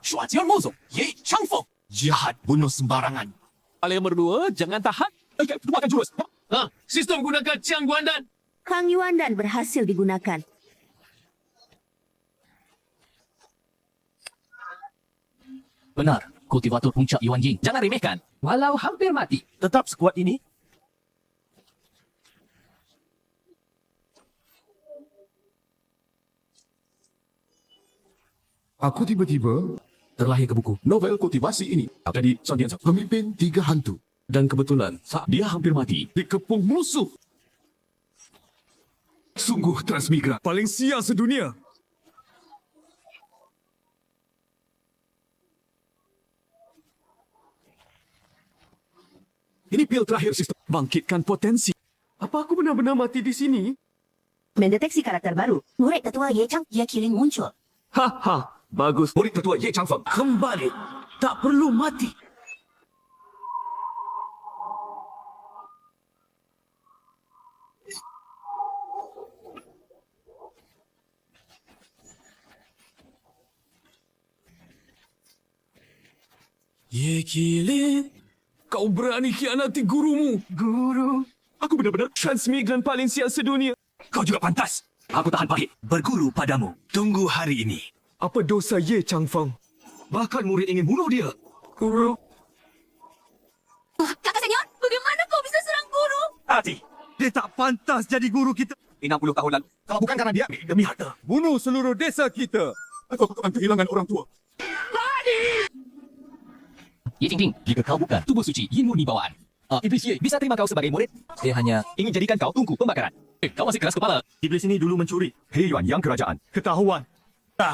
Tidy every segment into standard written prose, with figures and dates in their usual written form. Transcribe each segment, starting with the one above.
Shuajian Mozong, Ye Changfeng. Jahat bunuh sembarangan. Kalian berdua jangan tahan. Keluarkan jurus. Sistem gunakan Chiang Guandan. Kang Yuandan berhasil digunakan. Benar, kultivator puncak Yuan Ying. Jangan remehkan. Walau hampir mati, tetap sekuat ini. Aku tiba-tiba Terlahir ke buku. Novel kultivasi ini jadi Sondian Zhang, pemimpin 3 hantu. Dan kebetulan, saat dia hampir mati, dikepung musuh. Sungguh transmigran. Paling sial sedunia. Ini pil terakhir sistem. Bangkitkan potensi. Apa aku benar-benar mati di sini? Mendeteksi karakter baru. Murid tetua Ye Chang, Ye Qilin muncul. Haha, bagus. Murid tetua Ye Changfeng. kembali. Tak perlu mati. Ye Qilin, kau berani khianati gurumu. Guru, aku benar-benar transmigran paling sial sedunia. Kau juga pantas. Aku tahan pahit. Berguru padamu. Tunggu hari ini. Apa dosa Ye Changfeng? Bahkan murid ingin bunuh dia. Guru, Kakak senior, bagaimana kau bisa serang guru? Hati. Dia tak pantas jadi guru kita. 60 tahun lalu. Kalau bukan karena dia, demi harta. bunuh seluruh desa kita. Aku akan kehilangan orang tua. Ye Jingting, jika kau bukan tubuh suci Yin murni bawaan, Iblis Ye bisa terima kau sebagai murid. Dia hanya ingin jadikan kau tungku pembakaran. Kau masih keras kepala. Iblis ini dulu mencuri He Yuan yang kerajaan. Ketahuan.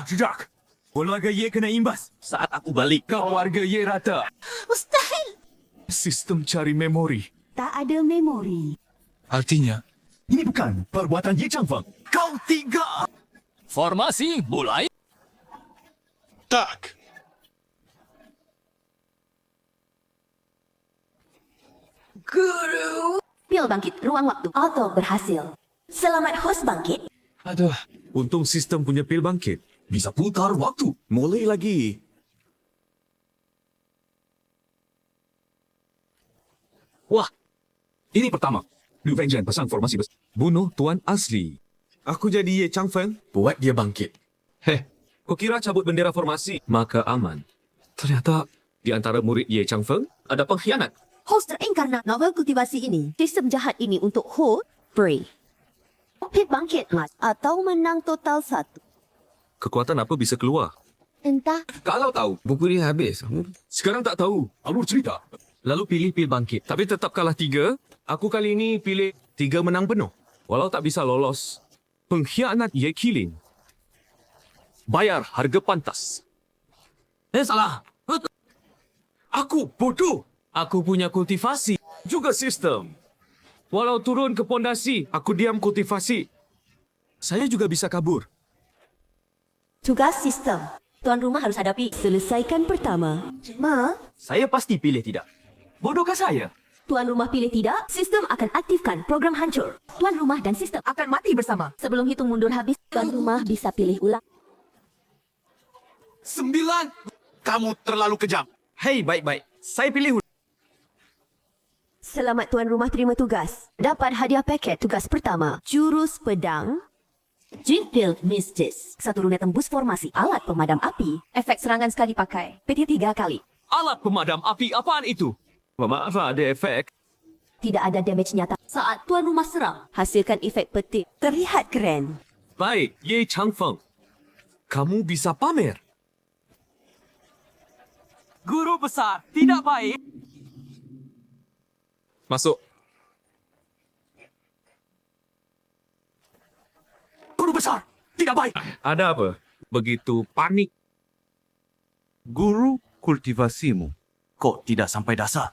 Sejak. Keluarga Ye kena imbas. Saat aku balik, Kau warga Ye rata. Mustahil. Sistem cari memori. Tak ada memori. Artinya, Ini bukan perbuatan Ye Changfeng. Kau tiga. formasi mulai. Tak. Guru. Pil bangkit ruang waktu. Auto berhasil. Selamat host bangkit. aduh, untung sistem punya pil bangkit. Bisa putar waktu. Mulai lagi. Wah. Ini pertama. Liu Fengzhen pasang formasi besar. Bunuh tuan asli. Aku jadi Ye Changfeng. Buat dia bangkit. Heh, kau kira cabut bendera formasi, maka aman. Ternyata di antara murid Ye Changfeng ada pengkhianat. Host terinkarnat novel kultivasi ini. Sistem jahat ini untuk Ho, Free. Pil bangkit mas atau menang total 1. Kekuatan apa bisa keluar? Entah. Kalau tahu, buku dia habis. Sekarang tak tahu. Alur cerita. Lalu pilih pil bangkit. Tapi tetap kalah 3. Aku kali ini pilih 3 menang penuh. Walau tak bisa lolos. Pengkhianat Ye Qilin. Bayar harga pantas. Salah. Aku bodoh. Aku punya kultivasi. Juga sistem. Walau turun ke pondasi, aku diam kultivasi. Saya juga bisa kabur. Tugas sistem. Tuan rumah harus hadapi. Selesaikan pertama. Saya pasti pilih tidak. Bodohkah saya? Tuan rumah pilih tidak, sistem akan aktifkan program hancur. Tuan rumah dan sistem akan mati bersama. Sebelum hitung mundur habis, tuan rumah bisa pilih ulang. 9. Kamu terlalu kejam. Hei, baik-baik. Saya pilih. Selamat tuan rumah terima tugas. Dapat hadiah paket tugas pertama. Jurus pedang. Jinfield Mistis. 1 runet tembus formasi. Alat pemadam api. Efek serangan sekali pakai. PT 3 kali. Alat pemadam api apaan itu? Maaf, ada efek. Tidak ada damage nyata. Saat tuan rumah serang, hasilkan efek petik. Terlihat keren. Baik, Ye Changfeng. Kamu bisa pamer. Guru besar, tidak baik. Masuk. Guru besar. Tidak baik. Ada apa? Begitu panik. Guru kultivasimu kok tidak sampai dasar?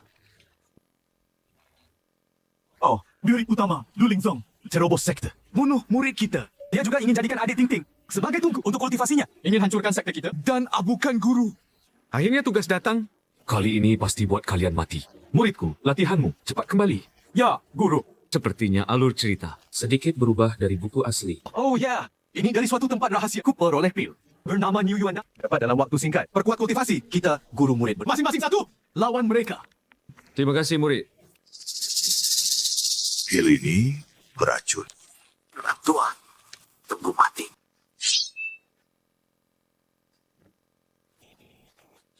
Oh, murid utama, Lu Lingzong. Cerobos sekte. Bunuh murid kita. Dia juga ingin jadikan adik Ting Ting sebagai tungku untuk kultivasinya. Ingin hancurkan sekte kita. Dan abukan guru. Akhirnya tugas datang. Kali ini pasti buat kalian mati. Muridku, latihanmu. Cepat kembali. Ya, guru. Sepertinya alur cerita sedikit berubah dari buku asli. Oh ya, ini dari suatu tempat rahasia. Ku peroleh pil. bernama New Yuan dapat dalam waktu singkat perkuat kultivasi. Kita guru murid masing-masing satu lawan mereka. Terima kasih murid. Pil ini beracun. Orang tua tunggu mati.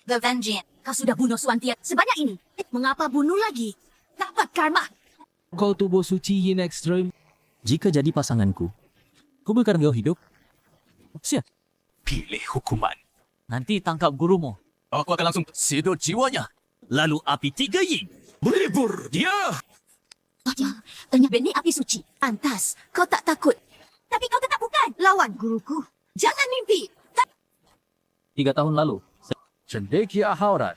The Vengeance. Kau sudah bunuh Swantia sebanyak ini. Mengapa bunuh lagi? Dapat karma. Kau tubuh suci Yin Extreme. Jika jadi pasanganku, kau biarkan kau hidup. Siap. Pilih hukuman. Nanti tangkap gurumu. Aku akan langsung Sedot jiwanya. Lalu api 3 Yin. melibur dia. Ternyata benih api suci. Antas, kau tak takut. Tapi kau tetap bukan. Lawan guruku. Jangan mimpi. 3 tahun lalu, Cendekia Haurat.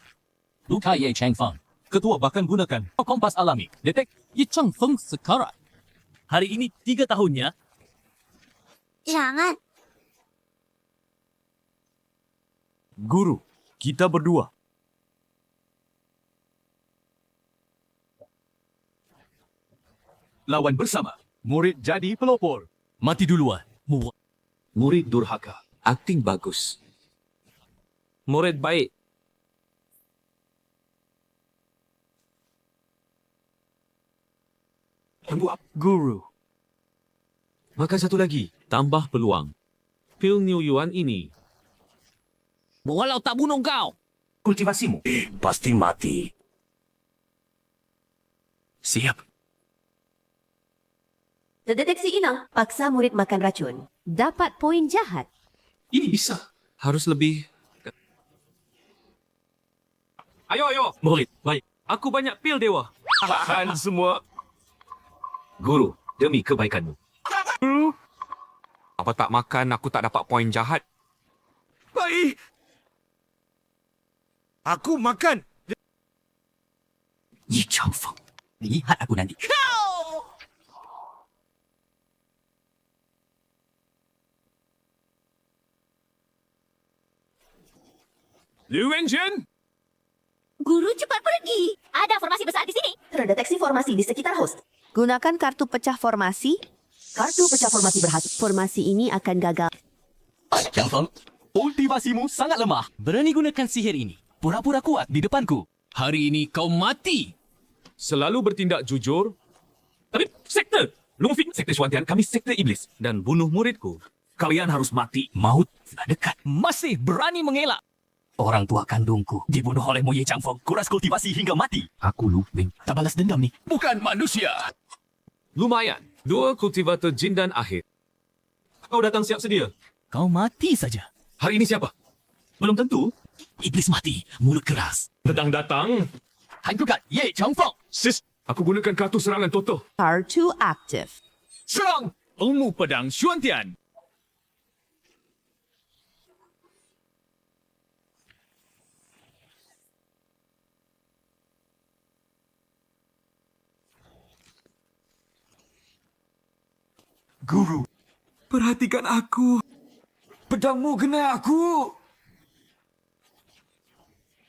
Luka Ye Chang Feng. Ketua bahkan gunakan kompas alami. Detek Ye Chang Feng sekarat. Hari ini 3 tahunnya. Jangan. Guru, kita berdua. Lawan bersama. Murid jadi pelopor. Mati duluan. Murid durhaka. Akting bagus. Murid baik. Tunggu apa? Guru, Maka satu lagi. Tambah peluang. Pil New Yuan ini. Walau tak bunuh kau. kultivasimu pasti mati. Siap. Terdeteksi hilang. Paksa murid makan racun. Dapat poin jahat. Ini bisa. Harus lebih... Ayo. Murid, baik. Aku banyak pil dewa. Tahan semua. Guru, demi kebaikanmu. Apa tak makan, aku tak dapat poin jahat. Baik. Aku makan. Ye Chang Feng. Lihat aku nanti. Liu Wenchen! Guru cepat pergi. Ada formasi besar di sini. Terdeteksi formasi di sekitar host. Gunakan kartu pecah formasi. Kartu pecah formasi berhasil. Formasi ini akan gagal. Chang Feng. Kultivasimu sangat lemah. Berani gunakan sihir ini. Pura-pura kuat di depanku. Hari ini kau mati. Selalu bertindak jujur. Tapi sekte! Lungfing, sekte Swantian, kami sekte iblis. Dan bunuh muridku. Kalian harus mati. Maut sudah dekat. Masih berani mengelak. Orang tua kandungku dibunuh oleh Ye Chang Feng. Kuras kultivasi hingga mati. Aku Lu Bing. Tak balas dendam ni. Bukan manusia. Lumayan. 2 kultivator jin dan akhir. Kau datang siap sedia. Kau mati saja. Hari ini siapa? Belum tentu. Iblis mati. Mulut keras. Datang. Hancurkan Ye Chang Feng. Sis, aku gunakan kartu serangan Toto. R2 active. Serang! Ilmu pedang Xuantian. Guru, perhatikan aku. Pedangmu kena aku.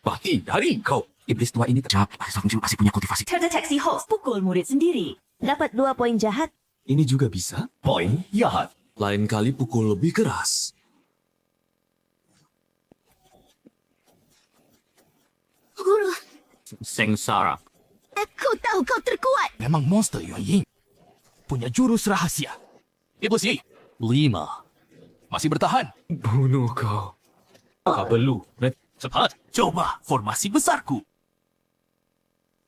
Mati dari kau. Iblis tua ini terjawab. Masih punya kultivasi. Terdeteksi host. Pukul murid sendiri. Dapat 2 poin jahat. Ini juga bisa. Poin jahat. Lain kali pukul lebih keras. Guru, Sengsara. aku tahu kau terkuat. Memang monster Yuan Ying. Punya jurus rahasia. Iblis Yi. 5. Masih bertahan. Bunuh kau. Tak perlu. Cepat. Coba formasi besarku.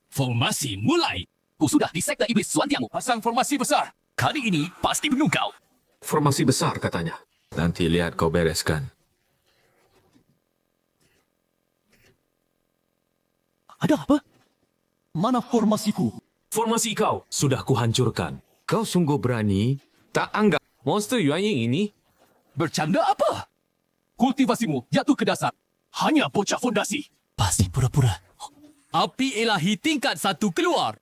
Formasi mulai. Ku sudah di sekte iblis Swantiamu. Pasang formasi besar. Kali ini pasti bunuh kau. Formasi besar katanya. Nanti lihat kau bereskan. Ada apa? Mana formasiku? Formasi kau sudah kuhancurkan. Kau sungguh berani. Tak anggap monster Yuan Ying ini. Bercanda apa? Kultivasimu jatuh ke dasar. Hanya bocah fondasi. Pasti pura-pura. Api ilahi tingkat 1 keluar.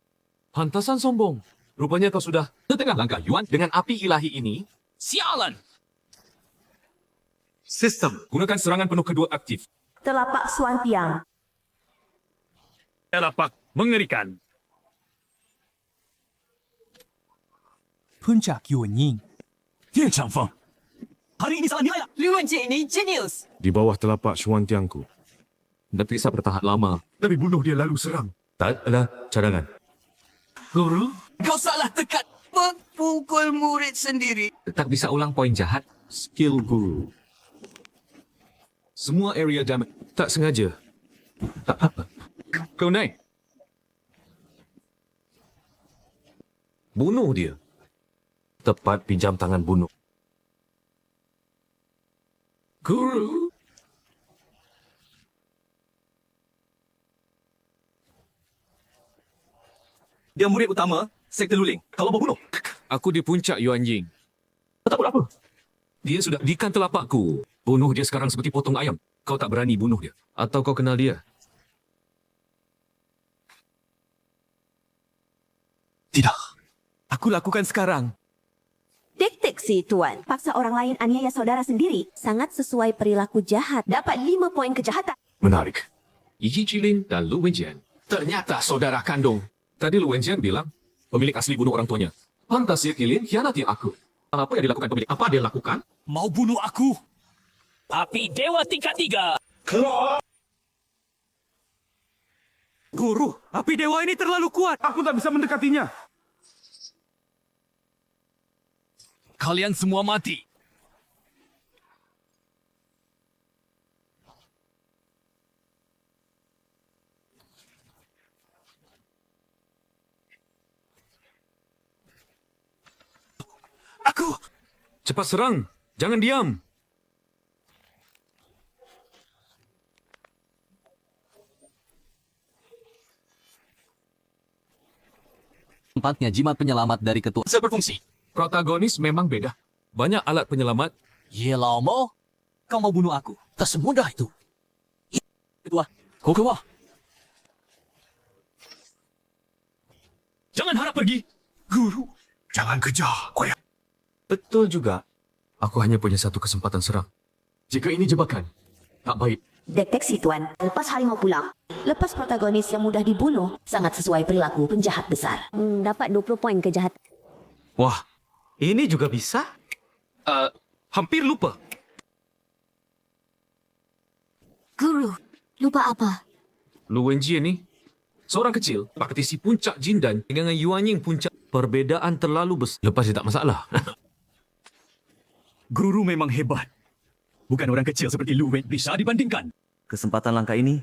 Pantasan sombong. Rupanya kau sudah setengah langkah Yuan dengan api ilahi ini. Sialan. Sistem. Gunakan serangan penuh kedua aktif. Telapak Swantiang. Telapak mengerikan. Puncak Yuan Ying. Ye Chang Feng. Hari ini salah nilai lah. Liu Wenjie ini jenius. Di bawah telapak Xuantiangku. Dan bisa bertahan lama. Tapi bunuh dia lalu serang. Tak ada cadangan. Guru, kau salah tekat. Pukul murid sendiri. Tak bisa ulang poin jahat. Skill guru. Semua area damage. Tak sengaja. Tak apa. Kau naik. Bunuh dia. Tepat pinjam tangan bunuh. Guru, Dia murid utama, sekte Luling. Kalau mau bunuh. Aku di puncak Yuan Ying. Tak apa. Dia sudah dikan telapakku. Bunuh dia sekarang seperti potong ayam. Kau tak berani bunuh dia. Atau kau kenal dia? Tidak. Aku lakukan sekarang. Deteksi, Tuan. Paksa orang lain aniaya saudara sendiri sangat sesuai perilaku jahat. Dapat 5 poin kejahatan. Menarik. Yi Jilin dan Lu Wenjian ternyata saudara kandung. Tadi Lu Wenjian bilang pemilik asli bunuh orang tuanya. Pantas Ye Qilin hianati aku. Apa yang dilakukan pemilik? Apa dia lakukan? Mau bunuh aku. Api Dewa tingkat 3. Guru, api dewa ini terlalu kuat. Aku tak bisa mendekatinya. Kalian semua mati. Aku. Cepat serang. Jangan diam. Tempatnya jimat penyelamat dari ketua Berfungsi. Protagonis memang beda. Banyak alat penyelamat. Ye Lao Mo, kau mau bunuh aku? Tak semudah itu. Ketua, kau keluar. Jangan harap pergi. Guru, jangan kejar. Koyak. Betul juga. Aku hanya punya satu kesempatan serang. Jika ini jebakan, tak baik. Deteksi, Tuan. Lepas harimau pulang. Lepas protagonis yang mudah dibunuh, sangat sesuai perilaku penjahat besar. Dapat 20 poin kejahatan. Wah, ini juga bisa? Hampir lupa. Guru, lupa apa? Lu Wenjie ni, seorang kecil, praktisi puncak Jindan dengan Yuan Ying puncak. Perbedaan terlalu besar. Lepas dia tak masalah. Guru memang hebat. Bukan orang kecil seperti Lu Wen bisa dibandingkan. Kesempatan langkah ini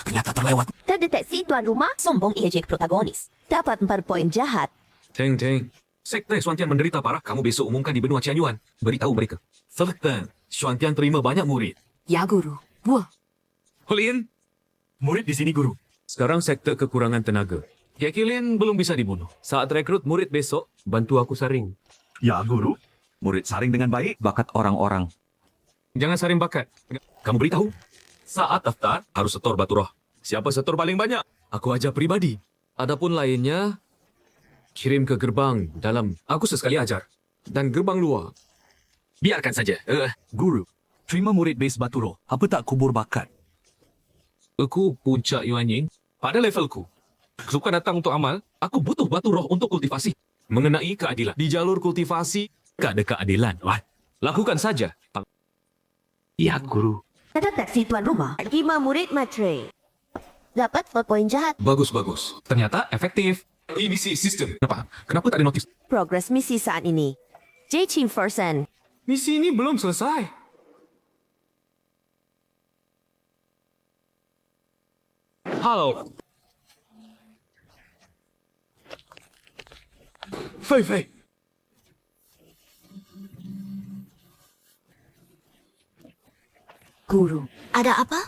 Ternyata terlewat. Terdeteksi, Tuan Rumah. Sombong ejek protagonis. Dapat 4 poin jahat. Teng Teng. Sekte Xuantian menderita parah. Kamu besok umumkan di benua Qianyuan. Beritahu mereka. Selatan, Xuantian terima banyak murid. Ya, Guru. Buah. Hulin, Murid di sini, Guru. sekarang sekte kekurangan tenaga. Ye Qilin belum bisa dibunuh. Saat rekrut murid besok, bantu aku saring. Ya, Guru. Murid saring dengan baik. bakat orang-orang. Jangan saring bakat. Kamu beritahu. Saat daftar, harus setor batu roh. Siapa setor paling banyak? Aku ajar pribadi. Adapun lainnya, kirim ke gerbang dalam. Aku sesekali ajar. Dan gerbang luar. Biarkan saja. Guru, terima murid base Baturo. Apa tak kubur bakat? Aku puncak Yuan Ying. Pada levelku. Suka datang untuk amal, aku butuh batu roh untuk kultivasi. Mengenai keadilan. Di jalur kultivasi, tak ada keadilan. Wah, lakukan saja. Ya, Guru. Terdeteksi, Tuan Rumah. 5 murid matre. Dapat 4 poin jahat. Bagus. Ternyata efektif. ABC sistem. Kenapa tak ada notis? Progres misi saat ini. J. Ching Fersen. Misi ini belum selesai. Halo. Fei. Guru, ada apa?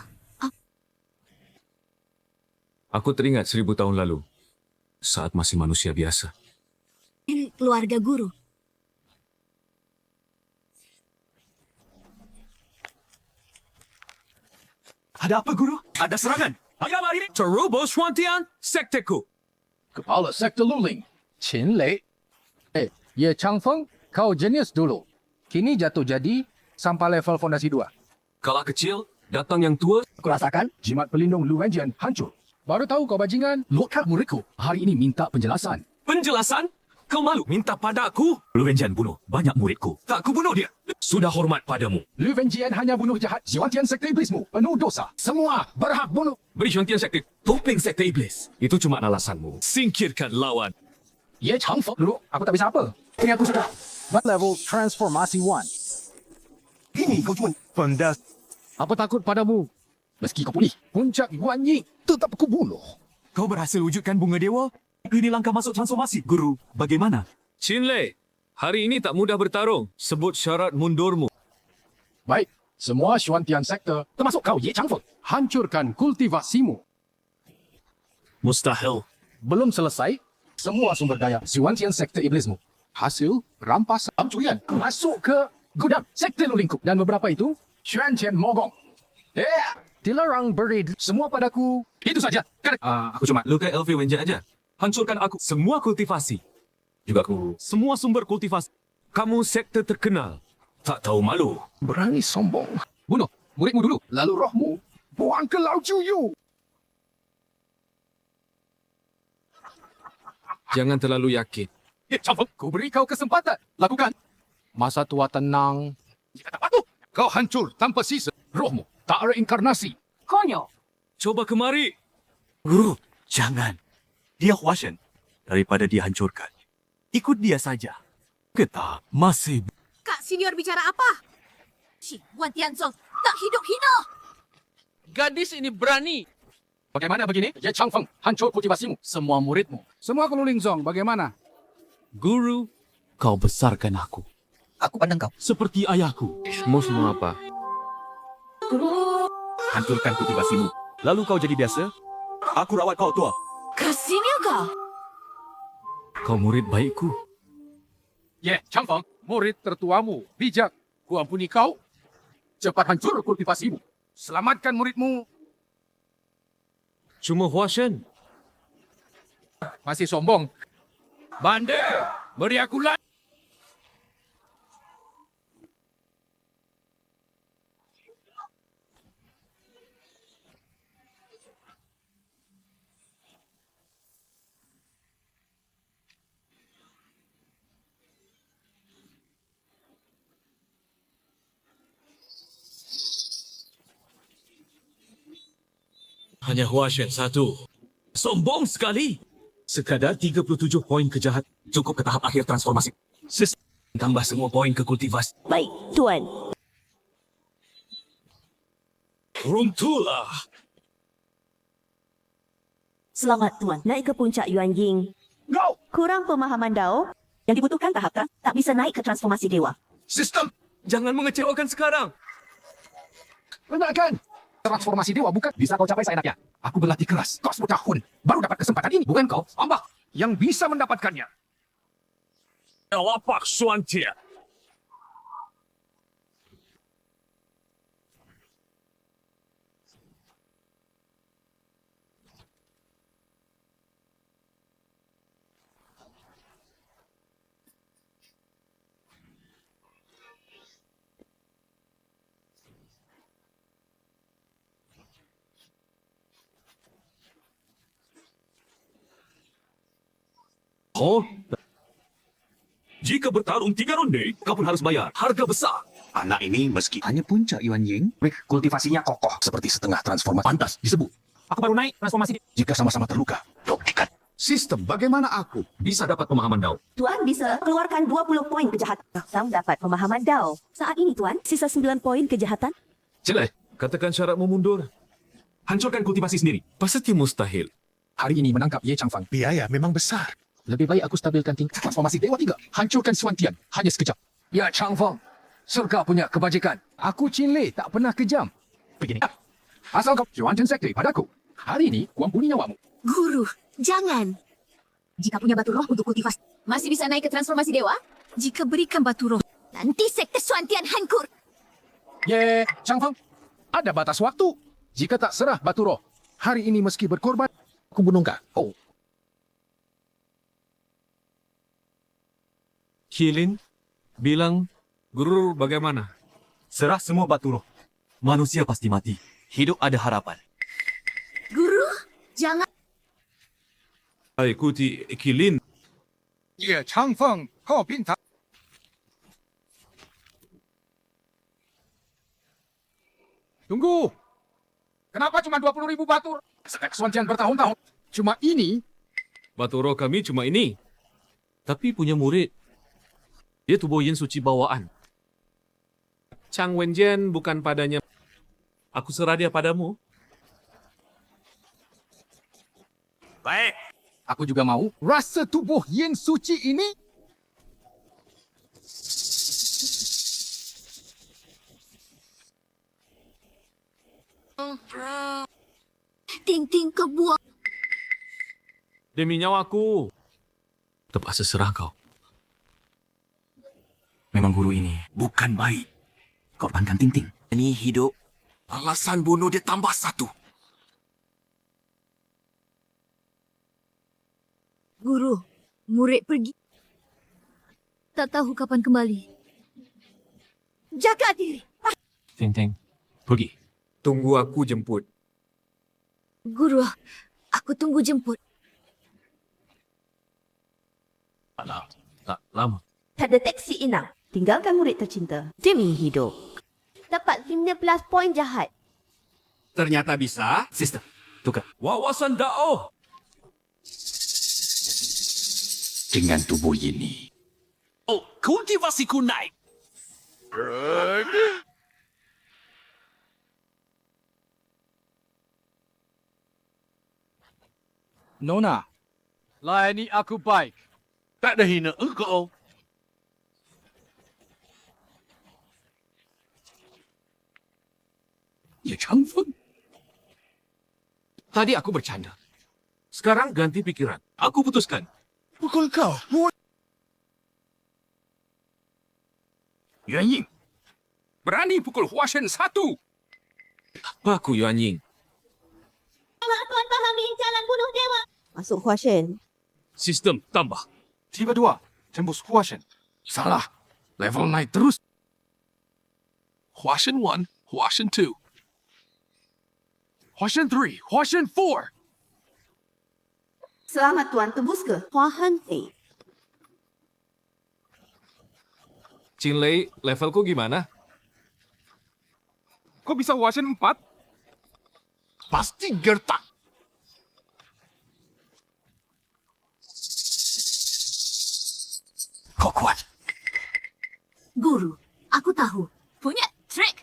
Aku teringat 1000 tahun lalu. Saat masih manusia biasa. Keluarga guru. Ada apa, Guru? Ada serangan. Ayam hari ini. Terubo Xuantian, sekteku. Kepala Sekte Luling, Qin Lei. Ye Changfeng, kau jenius dulu. Kini jatuh jadi sampai level fondasi 2. Kala kecil, datang yang tua. Aku rasakan jimat pelindung Lu Wenjian hancur. Baru tahu kau bajingan. Lokal muridku hari ini minta penjelasan. Penjelasan? Kau malu minta pada aku? Lu Wenjian bunuh banyak muridku. Tak ku bunuh dia. Sudah hormat padamu. Lu Wenjian hanya bunuh jahat Xuan Tian sekte iblismu. Penuh dosa. Semua berhak bunuh. Beri Xuantian sekte. Topeng sekte iblis. Itu cuma alasanmu. Singkirkan lawan. Ye Changfeng. Dulu, aku tak bisa apa. Ini aku sudah. Level Transformasi 1. Ini kau cuma pendas. Apa takut padamu? Meski kau pulih, puncak Guan Ying tetap ku bunuh. Kau berhasil wujudkan bunga dewa? Ini langkah masuk transformasi. Guru, bagaimana? Chin Lei, hari ini tak mudah bertarung. Sebut syarat mundurmu. Baik, semua Xuan Tian sekte, termasuk kau Ye Changfeng, hancurkan kultivasimu. Mustahil. Belum selesai, semua sumber daya Xuan Tian sekte iblismu. Hasil rampasan curian masuk ke gudang sekte Lulingkup. Dan beberapa itu, Xuan Tian mogong. Dilarang beri semua padaku. Itu saja. Aku cuma lukai Elvi Wenjian aja. Hancurkan aku semua kultivasi. Juga aku semua sumber kultivasi. Kamu sekte terkenal. Tak tahu malu. Berani sombong. Bunuh muridmu dulu, lalu rohmu buang ke Laut Juyu. Jangan terlalu yakin. Ye Changfeng, ku beri kau kesempatan. Lakukan. Masa tua tenang. Jika tak patuh, kau hancur tanpa sisa. Rohmu tak reinkarnasi. Konyol. Coba kemari. Guru, jangan. Dia Huashen. Daripada dia hancurkan, ikut dia saja. Kita masih... Kak senior bicara apa? Si Wan Tianzong tak hidup hina. Gadis ini berani. Bagaimana begini? Ye Changfeng, hancur kultivasimu. Semua muridmu. Semua keluling Zong, bagaimana? Guru, kau besarkan aku. Aku pandang kau. Seperti ayahku. Mau semua apa? Hancurkan kultivasimu. Lalu kau jadi biasa? Aku rawat kau tua. Kasihnya kau. Kau murid baikku. Ye Changfeng, murid tertuamu. Bijak, ku ampuni kau. Cepat hancur kultivasimu. Selamatkan muridmu. Cuma Huashen. Masih sombong. Bandel, beri aku lah. Hanya Huashen satu. Sombong sekali. Sekadar 37 poin kejahat cukup ke tahap akhir transformasi. Tambah semua poin ke kultivasi. Baik, Tuan. Runtuhlah. Selamat, Tuan. Naik ke puncak Yuan Ying. Go! Kurang pemahaman Dao. Yang dibutuhkan tahap tak bisa naik ke transformasi dewa. Sistem. Jangan mengecewakan sekarang. Benarkan. Transformasi dewa bukan bisa kau capai seenaknya. Aku berlatih keras, kos tahun, baru dapat kesempatan ini. Bukan kau, ambak, yang bisa mendapatkannya. Lapak Xuantian. Oh, jika bertarung 3 ronde, kau pun harus bayar harga besar. Anak ini meski hanya puncak Yuan Ying, kultivasinya kokoh seperti setengah transformasi. Pantas disebut. Aku baru naik transformasi. Jika sama-sama terluka, buktikan. Sistem bagaimana aku bisa dapat pemahaman Dao? Tuan bisa keluarkan 20 poin kejahatan. Sang dapat pemahaman Dao. Saat ini, Tuan, sisa 9 poin kejahatan. Jelek, katakan syaratmu mundur. Hancurkan kultivasi sendiri. Pasti mustahil. Hari ini menangkap Ye Changfeng. Biaya memang besar. Lebih baik aku stabilkan tingkat transformasi Dewa 3. Hancurkan Xuan Tian. Hanya sekejap. Ya Changfeng, surga punya kebajikan. Aku Chin Lei tak pernah kejam. Begini. Asal kau Xuan Tian sekte padaku. Hari ini ku ampuni nyawamu. Guru, jangan. Jika punya batu roh untuk kultivasi, masih bisa naik ke transformasi dewa? Jika berikan batu roh, nanti sekte Xuan Tian hancur. Ye Changfeng, ada batas waktu. Jika tak serah batu roh, hari ini meski berkorban, aku bunuh kau. Kilin bilang, Guru bagaimana? Serah semua batu roh. Manusia pasti mati. Hidup ada harapan. Guru, jangan. Ikuti Kilin. Ye Changfeng, kau pintar. Tunggu. Kenapa cuma 20.000 batu? Stek Xuantian bertahun-tahun. Cuma ini. Batu roh kami cuma ini. Tapi punya murid, dia tubuh yin suci bawaan. Chang Wenjian bukan padanya. Aku serah dia padamu. Baik. Aku juga mau. Rasa tubuh yin suci ini. Ting-ting kebuang. Demi nyawaku. Terpaksa serah kau. Memang guru ini bukan baik. Korbankan Ting-Ting. Ini hidup. Alasan bunuh dia tambah satu. Guru, murid pergi. Tak tahu kapan kembali. Jaga diri. Ting-Ting, pergi. Tunggu aku jemput. Guru, aku tunggu jemput. Tak lama. Tak deteksi inang. Tinggalkan murid tercinta. Demi hidup. Dapat 15 poin jahat. Ternyata bisa. Sister, tukar. Wawasan dakwah. Dengan tubuh ini. Oh, kultivasiku naik. Nona, layani aku baik. Tak ada hina engkau. Ya Changfeng. Tadi aku bercanda. Sekarang ganti pikiran. Aku putuskan. Pukul kau. Yuan Ying. Berani pukul Huashen 1. Apa aku Yuan Ying? Tuan pahami jalan bunuh dewa. Masuk Huashen. Sistem tambah. Tiba 2. Tembus Huashen. Salah. Level naik terus. Huashen 1, Huashen 2. Huashen 3. Huashen 4. Selamat Tuan tembus ke Huahan Fei. Chin Lei, levelku gimana? Kok bisa Huashen 4? Pasti gertak. Kau kuat. Guru, aku tahu. Punya trik.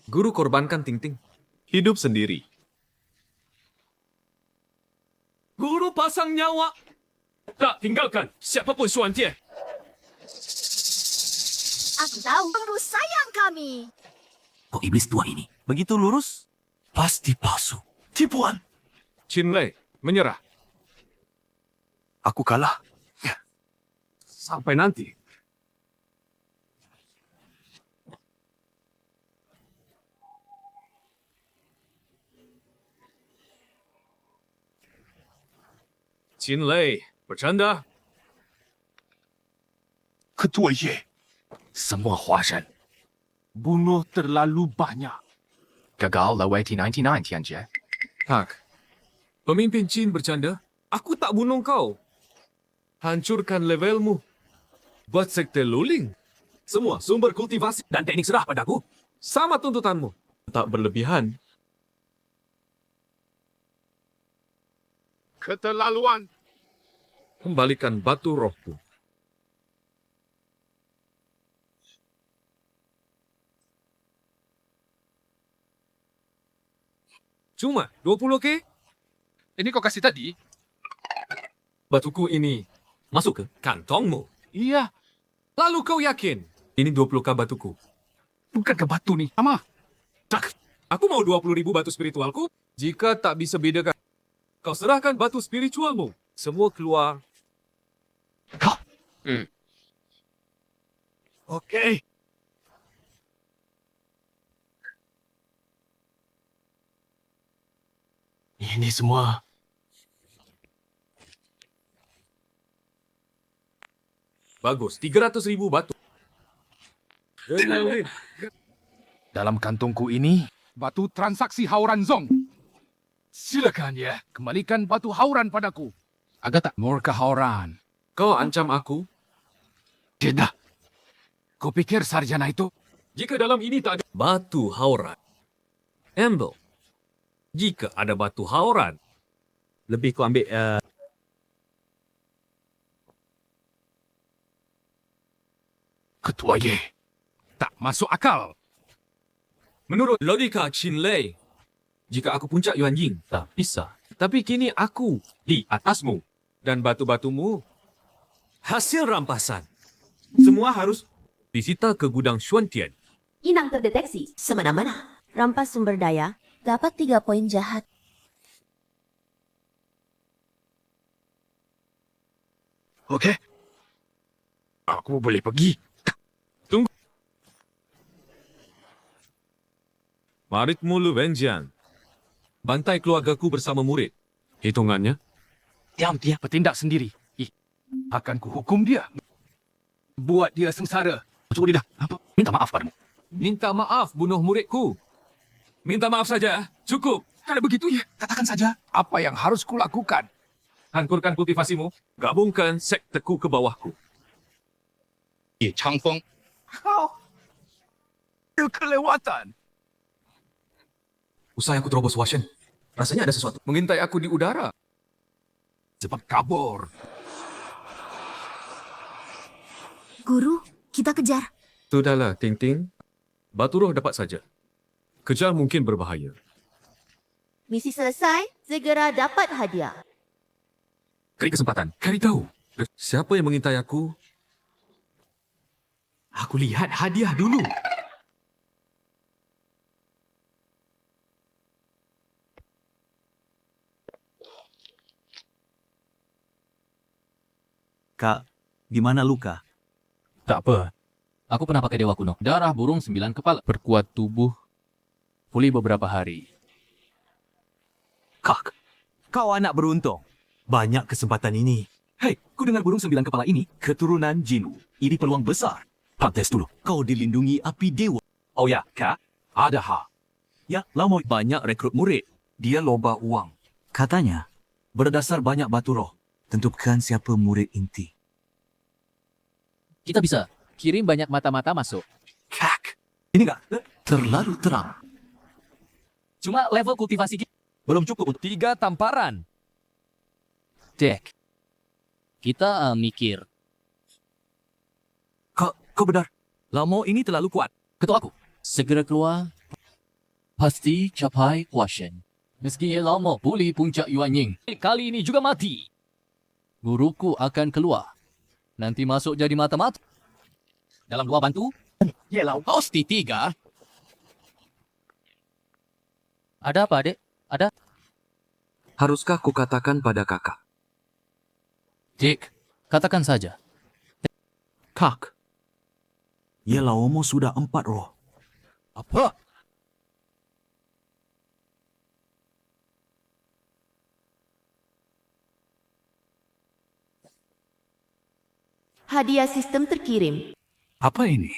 Guru korbankan Ting-Ting. Hidup sendiri. Guru pasang nyawa. Tak tinggalkan siapapun Xuantian. Aku tahu. Guru sayang kami. Kok iblis tua ini? Begitu lurus? Pasti palsu. Tipuan. Chin Lei, menyerah. Aku kalah. Sampai nanti. Chin Lei, bercanda. Ketua Ye. Semua Huashen. Bunuh terlalu banyak. Gagal lewat 99 Tianjie. Tak. Pemimpin Chin bercanda. Aku tak bunuh kau. Hancurkan levelmu. Buat sekte luling. Semua sumber kultivasi dan teknik serah padaku. Sama tuntutanmu. Tak berlebihan. Keterlaluan. Kembalikan batu rohku. Cuma 20K? Ini kau kasih tadi? Batuku ini masuk ke kantongmu. Iya. Lalu kau yakin ini 20K batuku? Bukan ke batu nih. Sama. Tak. Aku mau 20.000 batu spiritualku. Jika tak bisa bedakan, kau serahkan batu spiritualmu. Semua keluar. Kau. Okey. Ini semua Bagus, 300.000 batu. Dalam kantongku ini, batu transaksi Hauran Zong. Silakan ya. Kembalikan batu Hauran padaku. Agak tak murka Hauran. Kau ancam aku? Tidak. Kau pikir sarjana itu? Jika dalam ini tak ada batu hauran. Amble. Jika ada batu hauran, Lebih kau ambil Ketua Ye. Tak masuk akal. menurut logika Chin Lei, jika aku puncak Yuan Ying, Tak bisa. tapi kini aku di atasmu dan batu-batumu hasil rampasan. Semua harus disita ke gudang Xuantian. Inang terdeteksi semena-mena. Rampas sumber daya, dapat 3 poin jahat. Okey. Aku boleh pergi. Maritmu Lu Wenjian. Bantai keluargaku bersama murid. Hitungannya? Diam dia bertindak sendiri. Akan kuhukum dia. Buat dia sengsara. Cukup dah. Apa? Minta maaf padamu. Minta maaf bunuh muridku. Minta maaf saja. Cukup. Kalau begitu ya, katakan saja. Apa yang harus kulakukan? Hancurkan kultivasimu. Gabungkan sekteku ke bawahku. Ye Changfeng. Kau. Kelewatan. Usai aku terobos Washen. Rasanya ada sesuatu. Mengintai aku di udara. Cepat kabur. Guru, kita kejar. Sudahlah, Ting Ting. Batu roh dapat saja. Kejar mungkin berbahaya. Misi selesai, segera dapat hadiah. Keri kesempatan. Cari tahu. Siapa yang mengintai aku? Aku lihat hadiah dulu. Kak, di mana luka? Tak apa. Aku pernah pakai dewa kuno. Darah burung 9 kepala. Perkuat tubuh. Pulih beberapa hari. Kak, kau anak beruntung. Banyak kesempatan ini. Hei, ku dengar burung 9 kepala ini keturunan Jinu. Ini peluang besar. Pantes dulu. Kau dilindungi api dewa. Oh ya, Kak. Ada hal. Ya, lama banyak rekrut murid. Dia lomba uang. Katanya, berdasar banyak batu roh, tentukan siapa murid inti. Kita bisa kirim banyak mata-mata masuk. Kak, ini enggak terlalu terang. Cuma level kultivasi kita Belum cukup untuk 3 tamparan. Dek. Kita mikir. Kau benar. Lamo ini terlalu kuat. Ketua aku. Segera keluar. Pasti capai Huashen. Meski ia lama pulih puncak Yuan Ying. Kali ini juga mati. Guruku akan keluar. Nanti masuk jadi mata-mata. Dalam 2 bantu. Yelah. Pasti 3. Ada apa, adik? Ada? Haruskah kukatakan pada kakak? Dik, katakan saja. Kak. Yelah, Omo sudah 4 roh. Apa? Hadiah sistem terkirim. Apa ini?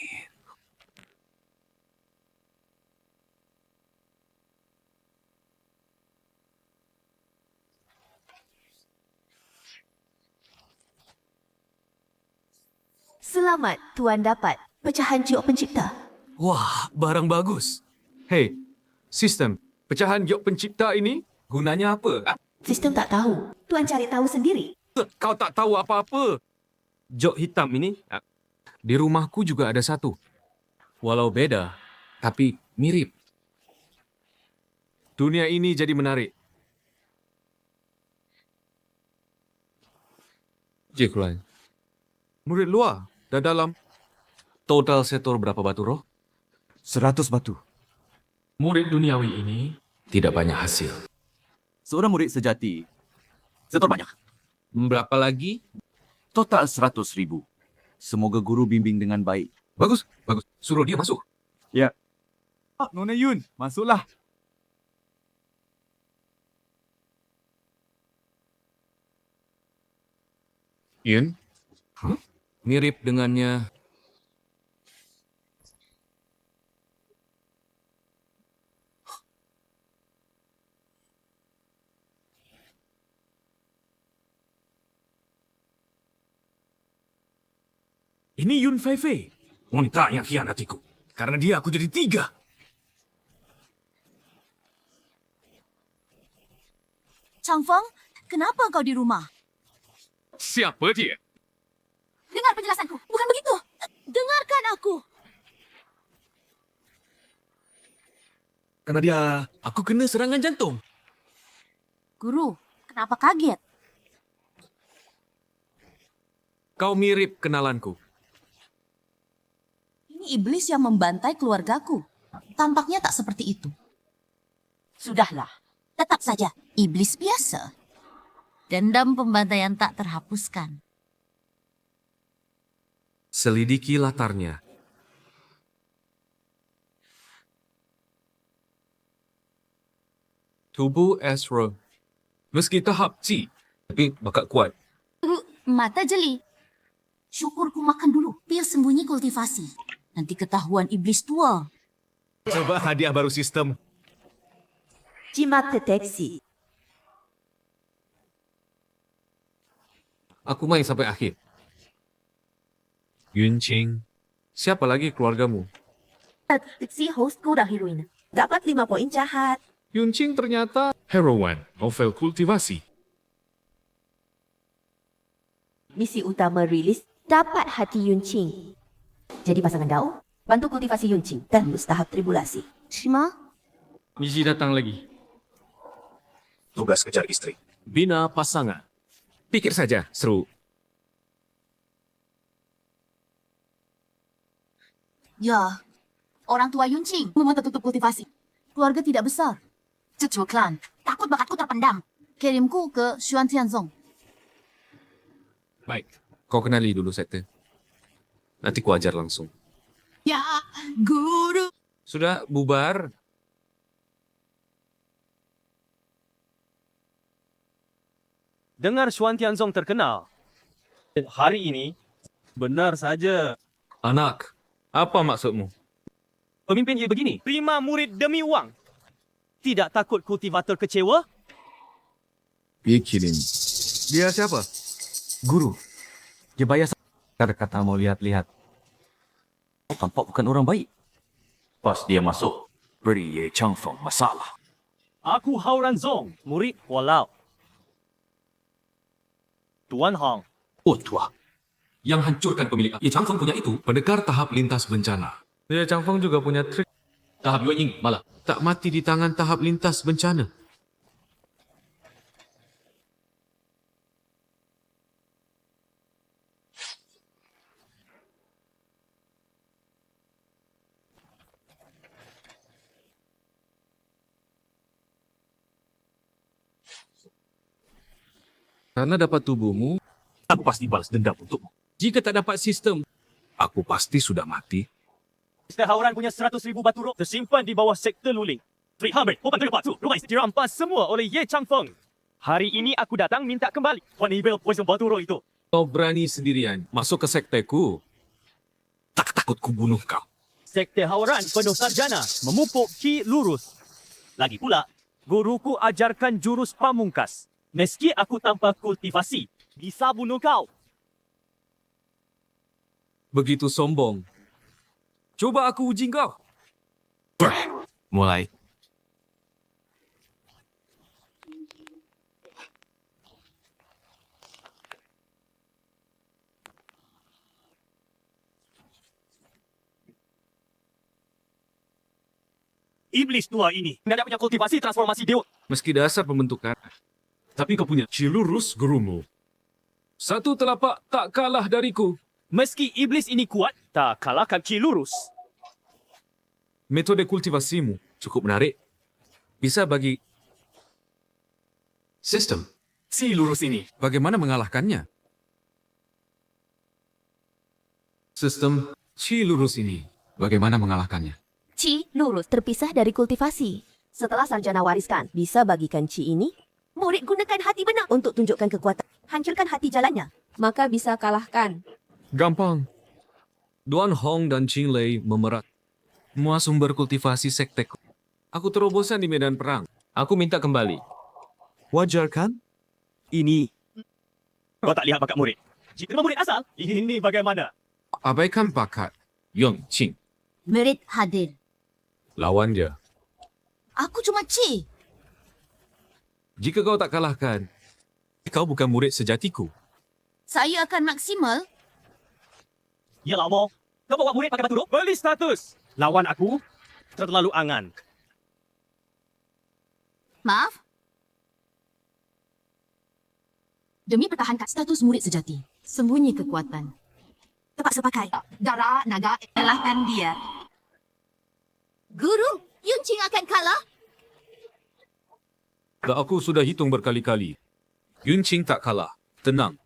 Selamat, Tuan dapat pecahan Giok Pencipta. Wah, barang bagus. Hei, sistem. Pecahan giok pencipta ini gunanya apa? Sistem tak tahu. Tuan cari tahu sendiri. Kau tak tahu apa-apa. Jok hitam ini, di rumahku juga ada satu. Walau beda, tapi mirip. Dunia ini jadi menarik. Jeklan. Murid luar dan dalam. Total setor berapa batu roh? 100 batu. Murid duniawi ini tidak banyak hasil. Seorang murid sejati. Setor banyak. Berapa lagi? Total 100,000. Semoga guru bimbing dengan baik. Bagus, bagus. Suruh dia masuk. Ya. Nona Yun, masuklah. Yun? Mirip dengannya. Ini Yun Fei Fei. Wanita yang khianatiku. Karena dia aku jadi 3. Chang Feng, kenapa kau di rumah? Siapa dia? Dengar penjelasanku. Bukan begitu. Dengarkan aku. Karena dia... Aku kena serangan jantung. Guru, kenapa kaget? Kau mirip kenalanku. Ini iblis yang membantai keluargaku. Tampaknya tak seperti itu. Sudahlah. Tetap saja, iblis biasa. Dendam pembantaian tak terhapuskan. Selidiki latarnya. Tubuh Ezra. Meski tahap C, tapi bakat kuat. Mata jeli. Syukur ku makan dulu, biar sembunyi kultivasi. Nanti ketahuan iblis tua. Coba hadiah baru sistem. Jimat deteksi. Aku main sampai akhir. Yun Qing. Siapa lagi keluargamu? Deteksi host kurang heroin. Dapat 5 poin jahat. Yun Qing ternyata heroine, novel kultivasi. Misi utama rilis dapat hati Yun Qing. Jadi pasangan Dao, bantu kultivasi Yun Qing dan lulus tahap tribulasi. Shima? Misi datang lagi. Tugas kejar istri. Bina pasangan. Pikir saja, seru. Ya, orang tua Yunqing memang tertutup kultivasi. Keluarga tidak besar. Cucu klan, takut bakatku terpendam. Kirimku ke Xuan Tianzong. Baik. Kau kenali dulu sekte. Nanti ku ajar langsung. Ya, guru. Sudah bubar. Dengar Xuan Tianzong terkenal. Hari ini, benar saja. Anak, apa maksudmu? Pemimpin ia begini. Terima murid demi wang. Tidak takut kultivator kecewa? Pikirin. Dia siapa? Guru. Dia bayar kata mau lihat-lihat. Tampak bukan orang baik. Pas dia masuk, beri Ye Changfeng masalah. Aku Hauran Zong, murid Walau. Tuan Hong. Oh tua. Yang hancurkan pemilik Ye Changfeng punya itu, pendekar tahap lintas bencana. Ye Changfeng juga punya trik. Tahap Yuan Ying malah tak mati di tangan tahap lintas bencana. Karena dapat tubuhmu, Aku pasti balas dendam untukmu. jika tak dapat sistem, Aku pasti sudah mati. Mr. Hauran punya 100,000 batu roh tersimpan di bawah sektor luling. 300 open batu rumah dirampas semua oleh Ye Changfeng. Hari ini aku datang minta kembali. Tuan Ibel poison batu roh itu. kau berani sendirian masuk ke sekteku. Tak takut ku bunuh kau. Sekte Hauran penuh sarjana, memupuk ki lurus. Lagi pula, guruku ajarkan jurus pamungkas. Meski aku tanpa kultivasi, bisa bunuh kau. Begitu sombong. Coba aku uji kau. Mulai. Iblis tua ini. Tidak punya kultivasi transformasi dewa. Meski dasar pembentukan, tapi kau punya ci lurus gurumu. Satu telapak tak kalah dariku. Meski iblis ini kuat, tak kalahkan ki lurus. Metode kultivasimu cukup menarik. Bisa bagi sistem. Si lurus ini. Bagaimana mengalahkannya? Sistem ci lurus ini. Bagaimana mengalahkannya? Ci lurus terpisah dari kultivasi. Setelah sarjana wariskan, bisa bagikan Ci ini. Murid gunakan hati benar untuk tunjukkan kekuatan. Hancurkan hati jalannya. Maka bisa kalahkan. Gampang. Duan Hong dan Qing Lei memerat semua sumber kultivasi sekteku. Aku terobosan di medan perang. Aku minta kembali. Wajar kan? Ini. Kau tak lihat bakat murid. Jika murid asal, ini bagaimana? Abaikan bakat. Yang Qing. Merit hadir. Lawan dia. Aku cuma C. Jika kau tak kalahkan, kau bukan murid sejatiku. Saya akan maksimal. Ya lama. Kau bawa murid pakai batu roh? Beli status. Lawan aku terlalu angan. Maaf. Demi pertahankan status murid sejati, sembunyi kekuatan. Terpaksa pakai. Dara, naga, kalahkan dia. Guru, Yun Qing akan kalah? Dan aku sudah hitung berkali-kali. Yun Qing tak kalah. Tenang.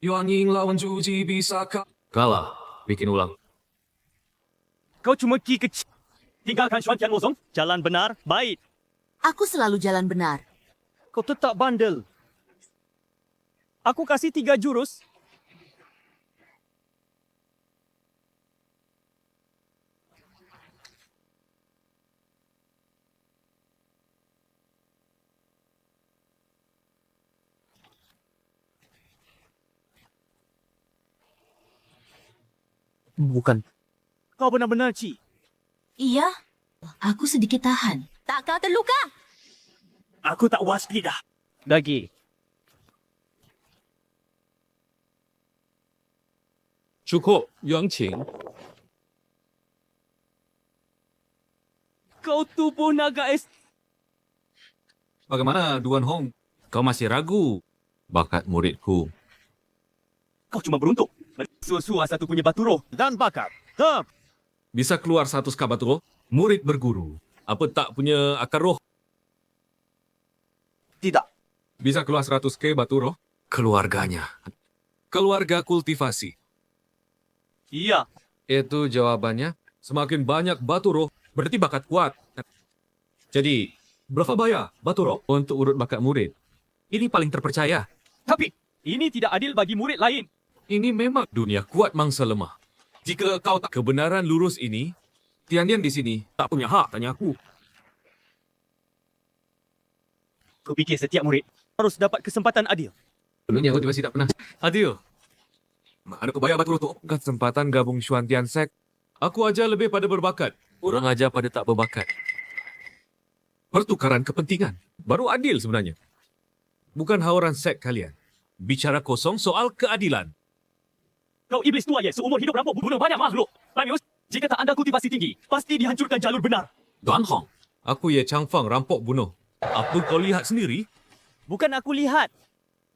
Yuan Ying lawan Zhu Ji bisa kalah. Bikin ulang. Kau cuma ki kecil. Tinggalkan Xuan Tian Mozong. Jalan benar, baik. Aku selalu jalan benar. Kau tetap bandel. Aku kasih 3 jurus. Bukan. Kau benar-benar, Ci. Iya, aku sedikit tahan. Tak kau terluka? Aku tak was lidah. Lagi. Cukup, Yuan Qing. Kau tubuh naga es. Bagaimana, Duan Hong? Kau masih ragu bakat muridku. Kau cuma beruntung. Suasua satu punya batu roh dan bakat. Tam. Bisa keluar 100 kabat roh, murid berguru. Apa tak punya akar roh? Tidak. Bisa keluar 100k batu roh? Keluarganya. Keluarga kultivasi. Iya. Itu jawabannya. Semakin banyak batu roh, berarti bakat kuat. Jadi, berapa bayar batu roh untuk urut bakat murid? Ini paling terpercaya. Tapi, ini tidak adil bagi murid lain. Ini memang dunia kuat mangsa lemah. Jika kau tak kebenaran lurus ini, Tian-Tian di sini tak punya hak tanya aku. Kupikir setiap murid harus dapat kesempatan adil. Sebenarnya aku masih tak pernah. Adil. Ada kau bayar batu roh tu? Kesempatan gabung Xuan Tian Sek. Aku aja lebih pada berbakat. Orang aja pada tak berbakat. Pertukaran kepentingan. Baru adil sebenarnya. Bukan hauran sek kalian. Bicara kosong soal keadilan. Kau iblis tua ya, seumur hidup rampok bunuh banyak makhluk. Lamius, jika tak anda kultivasi tinggi, pasti dihancurkan jalur benar. Duan Hong. Aku Ye Chang Fang rampok bunuh. Apa kau lihat sendiri? Bukan aku lihat,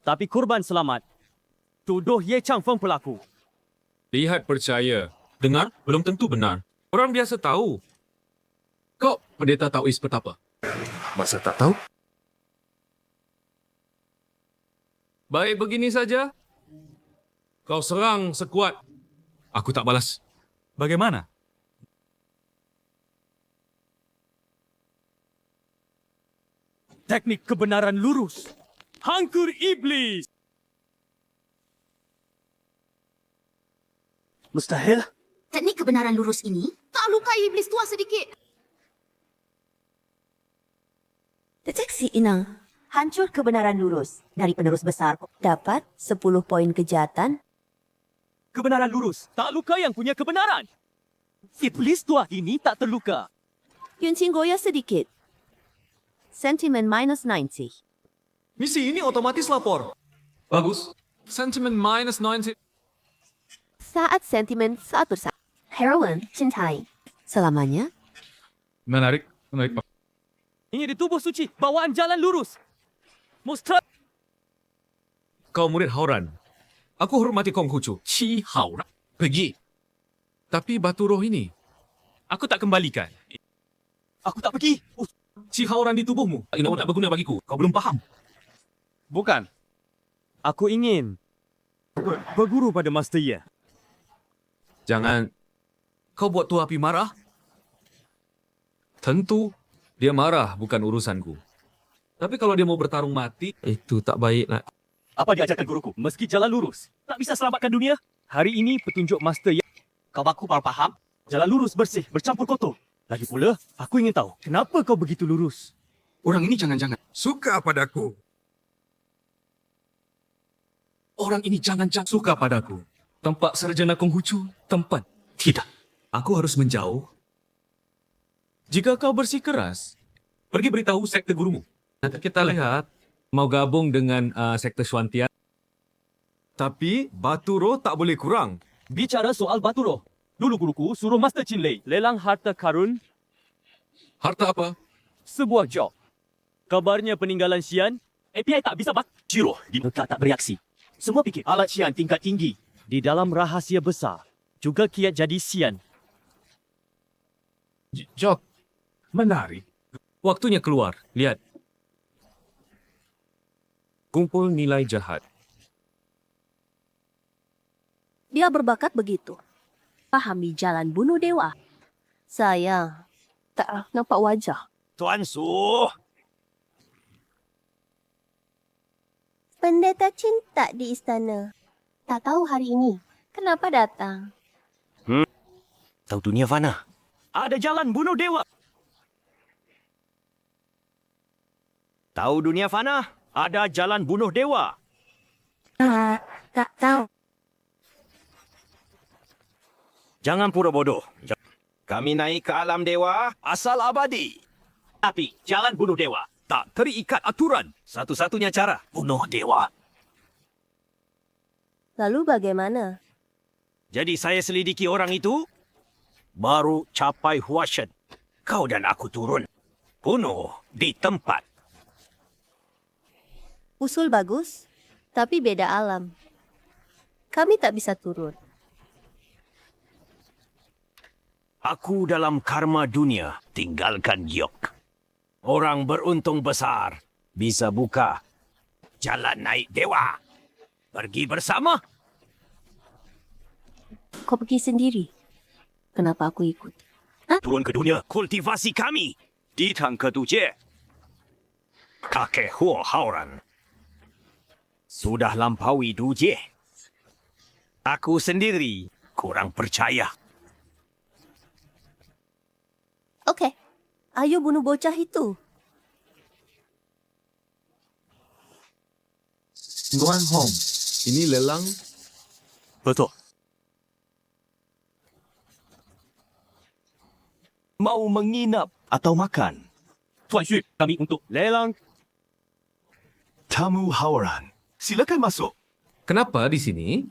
tapi korban selamat. Tuduh Ye Chang Feng pelaku. Lihat percaya. Dengar belum tentu benar. Orang biasa tahu. Kau pendeta Taois petapa? Masa tak tahu? Baik begini saja. Kau serang sekuat. Aku tak balas. Bagaimana? Teknik kebenaran lurus. Hangkur iblis. Mustahil. Teknik kebenaran lurus ini tak lukai iblis tua sedikit. Deteksi inang. Hancur kebenaran lurus. Dari penerus besar dapat 10 poin kejahatan. Kebenaran lurus. Tak luka yang punya kebenaran. Iblis tua ini tak terluka. Yun Qing goyah sedikit. Sentiment minus 90. Misi ini otomatis lapor. Bagus. Sentiment minus 90. Saat sentimen 1. Heroin cintai. Selamanya. Menarik. Ini di tubuh suci. Bawaan jalan lurus. Mustra. Kau murid Hauran. Aku hormati Konghucu. Ci Hauran. Pergi. Tapi batu roh ini, aku tak kembalikan. Aku tak pergi. Ci Hauran di tubuhmu. Ini tak berguna bagiku. Kau belum faham. Bukan. Aku ingin berguru pada Master Ye. Jangan. Kau buat Tua Api marah? Tentu, dia marah bukan urusanku. Tapi kalau dia mau bertarung mati, itu tak baik nak. Apa diajarkan guruku? Meski jalan lurus, tak bisa selamatkan dunia. Hari ini petunjuk Master Ye. Kau baku baru faham? Jalan lurus bersih, bercampur kotor. Lagi pula, aku ingin tahu, kenapa kau begitu lurus? Orang ini jangan-jangan suka padaku. Orang ini jangan-jangan suka padaku. Tempat Sarjana Konghucu, tempat. Tidak. Aku harus menjauh. Jika kau bersikeras, pergi beritahu sekte gurumu. Nanti kita lihat mau gabung dengan sekte Swantian. Tapi batu roh tak boleh kurang. Bicara soal batu roh. Dulu guruku suruh Master Chin Lei lelang harta karun Harta apa? sebuah job. Kabarnya peninggalan Xian, API tak bisa Ciro di muka tak bereaksi. Semua fikir alat Xian tingkat tinggi. di dalam rahasia besar. Juga kiat jadi Xian. Jok. Menarik. Waktunya keluar. Lihat. Kumpul nilai jahat. Dia berbakat begitu. Pahami jalan bunuh dewa. Saya tak nampak wajah. Tuan Su. Pendeta cinta di istana. Tak tahu hari ini. Kenapa datang? Tahu dunia fana. Ada jalan bunuh dewa. Tahu dunia fana? Ada jalan bunuh dewa. Tak tahu. Jangan pura bodoh. Kami naik ke alam dewa asal abadi. Tapi jalan bunuh dewa tak terikat aturan. Satu-satunya cara bunuh dewa. Lalu bagaimana? Jadi saya selidiki orang itu, baru capai Huashen. Kau dan aku turun. Bunuh di tempat. Usul bagus, tapi beda alam. Kami tak bisa turun. Aku dalam karma dunia tinggalkan Giok. Orang beruntung besar bisa buka jalan naik dewa. Pergi bersama. Kau pergi sendiri. Kenapa aku ikut? Turun ke dunia kultivasi kami. Di Tang Keduje. Kakek Huo Haoran. Sudah lampaui Duje. Aku sendiri kurang percaya. Okey. Ayo bunuh bocah itu. Tuan Hong, ini lelang. Betul. Mau menginap atau makan? Tuan Xu, kami untuk Lelang. Tamu Haoran. Silakan masuk. Kenapa di sini?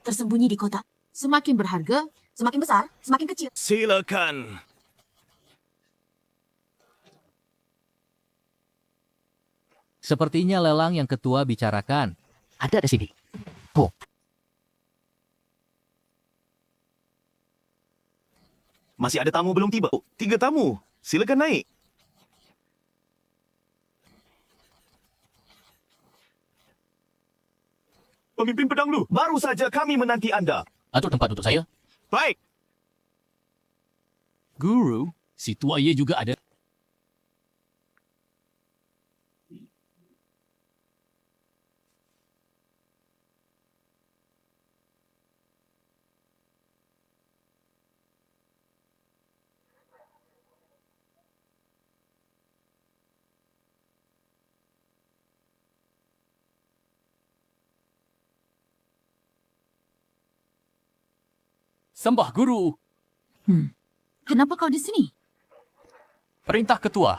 Tersembunyi di kotak. Semakin berharga, semakin besar, semakin kecil. Silakan. sepertinya lelang yang ketua bicarakan. Ada di sini. Masih ada tamu belum tiba? 3 tamu. Silakan naik. Pemimpin pedang lu, baru saja kami menanti anda. Atur tempat untuk saya. Baik. Guru, si tua ye juga ada. Sembah guru. Kenapa kau di sini? Perintah ketua.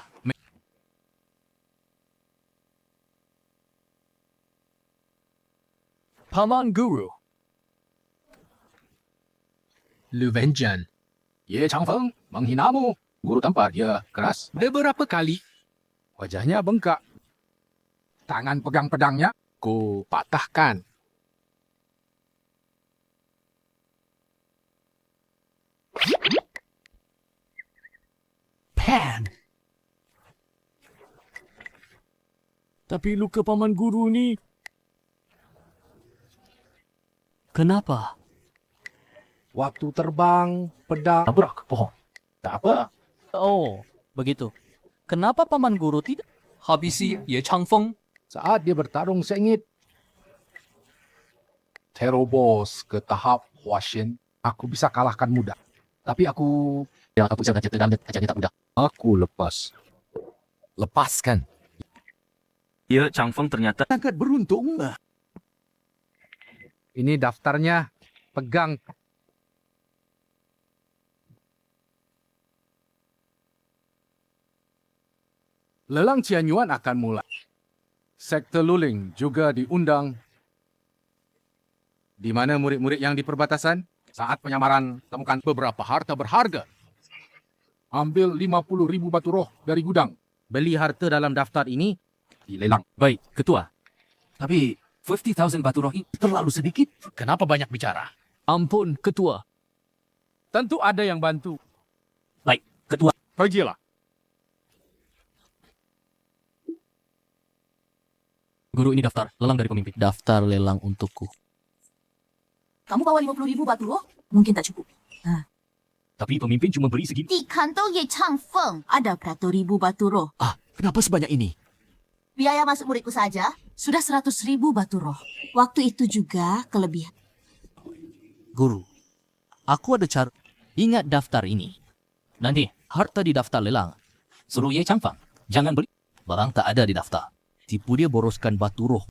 Paman guru. Lu Wenjian. Ye Changfeng menghinamu. Guru tampar dia keras beberapa kali. Wajahnya bengkak. Tangan pegang pedangnya ku patahkan. Pan. Tapi luka paman guru ni. Kenapa? Waktu terbang, pedang. Tabrak pohon. Tak apa. Oh, begitu. Kenapa paman guru tidak habisi Ye Changfeng? Saat dia bertarung sengit. Terobos ke tahap Huashen. Aku bisa kalahkan mudah. Tapi aku bisa cerita dalam ajarnya tak mudah. Aku lepas. Lepaskan. Ya, Chang Feng ternyata sangat beruntung. Ini daftarnya. Pegang. Lelang Cianyuan akan mulai. Sektor Luling juga diundang. Di mana murid-murid yang di perbatasan? Saat penyamaran, temukan beberapa harta berharga. Ambil 50,000 batu roh dari gudang. Beli harta dalam daftar ini Dilelang. Baik, Ketua. Tapi 50,000 batu roh ini terlalu sedikit. Kenapa banyak bicara? Ampun, Ketua. Tentu ada yang bantu. Baik, Ketua. Pergilah. Guru, ini daftar lelang dari pemimpin. daftar lelang untukku. Kamu bawa 50,000 batu roh? Mungkin tak cukup. Tapi pemimpin cuma beri segini. Di kantong Ye Chang Feng ada beratus ribu batu roh. Kenapa sebanyak ini? Biaya masuk muridku saja sudah 100,000 batu roh. Waktu itu juga kelebihan. Guru, aku ada cara. Ingat daftar ini. Nanti, Harta di daftar lelang. suruh Ye Changfang. Jangan beli. Barang tak ada di daftar. Tipu dia boroskan batu roh.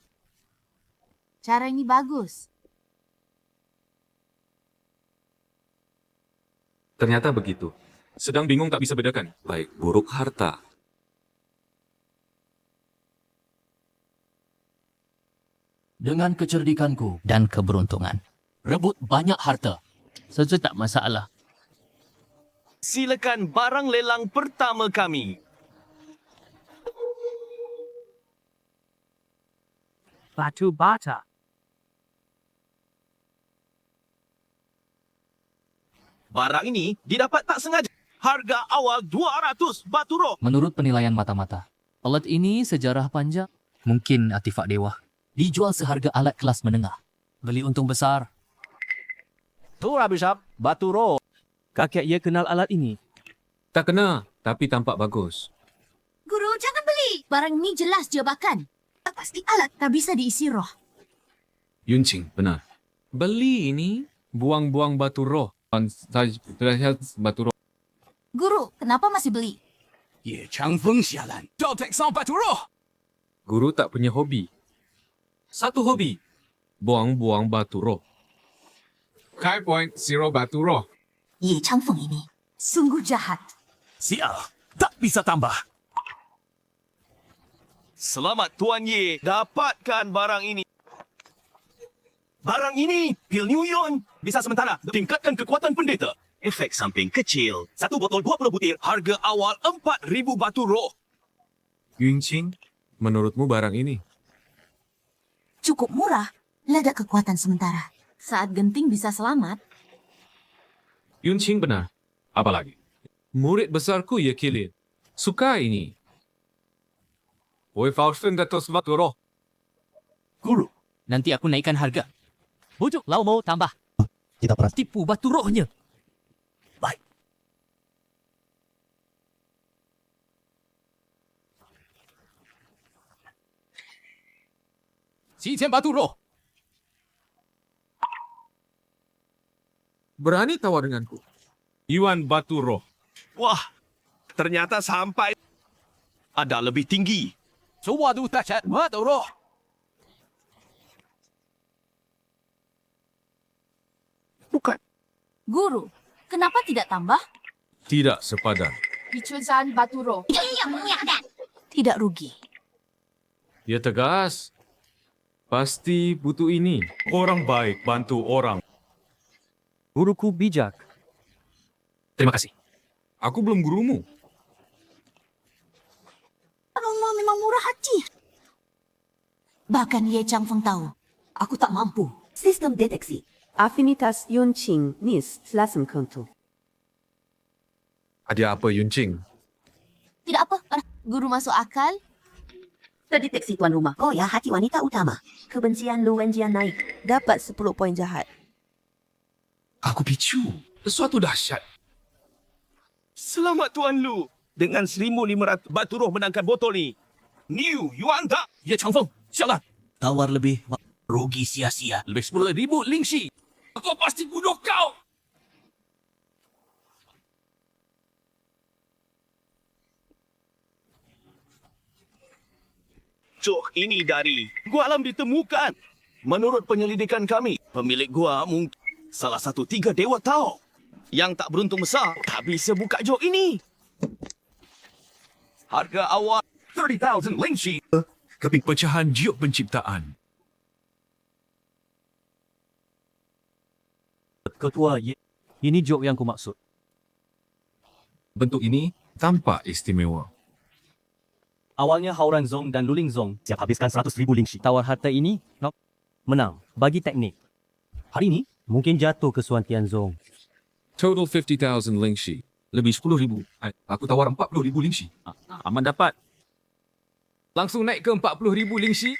Cara ini bagus. Ternyata begitu. Sedang bingung tak bisa bedakan. Baik buruk harta. Dengan kecerdikanku, Dan keberuntungan. rebut banyak harta. Saja tak masalah. Silakan barang lelang pertama kami. Batu bata. Barang ini didapat tak sengaja. Harga awal 200 batu roh. Menurut penilaian mata-mata, alat ini sejarah panjang. Mungkin artifak dewa. Dijual seharga alat kelas menengah. Beli untung besar. Tu Rabishap, batu roh. Kakek ia kenal alat ini. Tak kena, tapi tampak bagus. Guru, jangan beli. Barang ini jelas jebakan. Pasti alat tak bisa diisi roh. Yuncing, benar. Beli ini buang-buang batu roh. Batu roh. Guru, kenapa masih beli? Ye Chang Feng sialan. Dotek sang batu roh. Guru tak punya hobi. Satu hobi. Buang-buang batu roh. Kai point zero batu roh. Ye Chang Feng ini sungguh jahat. Sial, tak bisa tambah. Selamat Tuan Ye, dapatkan barang ini. Barang ini, pil New Yon. Bisa sementara tingkatkan kekuatan pendeta. Efek samping kecil. Satu botol 20 butir. Harga awal 4,000 batu roh. Yuncing, menurutmu barang ini? Cukup murah. Leda kekuatan sementara. Saat genting bisa selamat. Yuncing benar. Apalagi? Murid besarku Ye Kilin. Suka ini. Wei Faustin datos batu roh. Guru, nanti aku naikkan harga. Bujuk Lau Mo tambah. Kita pernah Tipu batu rohnya. baik. Cincin batu roh. Berani tawar denganku. Yuan batu roh. Wah, ternyata sampai. Ada lebih tinggi. Suatu tacat batu roh. Bukan. Guru, kenapa tidak tambah? Tidak sepadan. Dicusan batu roh. Tidak rugi. Dia tegas. Pasti butuh ini. Orang baik bantu orang. Guruku bijak. Terima kasih. Aku belum gurumu. Romo memang murah hati. Bahkan Ye Chang Feng tahu. Aku tak mampu. Sistem deteksi. Afinitas Yunqing Nis Selasem Kontu. Ada apa Yuncing? Tidak apa. Guru masuk akal. Terdeteksi tuan rumah. Oh ya, hati wanita utama. Kebencian Lu Wenjian naik. Dapat 10 poin jahat. Aku picu. Sesuatu dahsyat. Selamat Tuan Lu. Dengan 1,500 batu roh menangkan botol ni. New Yuan tak? Ye Changfeng, sialan. Tawar lebih. Rugi sia-sia. Lebih 10,000 Lingxi. Aku pasti bunuh kau. Cuk ini dari Gua Alam ditemukan. Menurut penyelidikan kami, Pemilik gua mungkin salah satu 3 dewa tau. Yang tak beruntung besar tak bisa buka jok ini. Harga awal 30,000 lingshi. Keping pecahan jiuk penciptaan. Ketua Ye. Ini jok yang ku maksud. Bentuk ini tampak istimewa. Awalnya Hauran Zong dan Luling Zong siap habiskan 100,000 lingshi. Tawar harta ini, menang. Bagi teknik. Hari ini, mungkin jatuh ke Suan Tian Zong. Total 50,000 lingshi. Lebih 10,000. Aku tawar 40,000 lingshi. Aman dapat. Langsung naik ke 40,000 lingshi.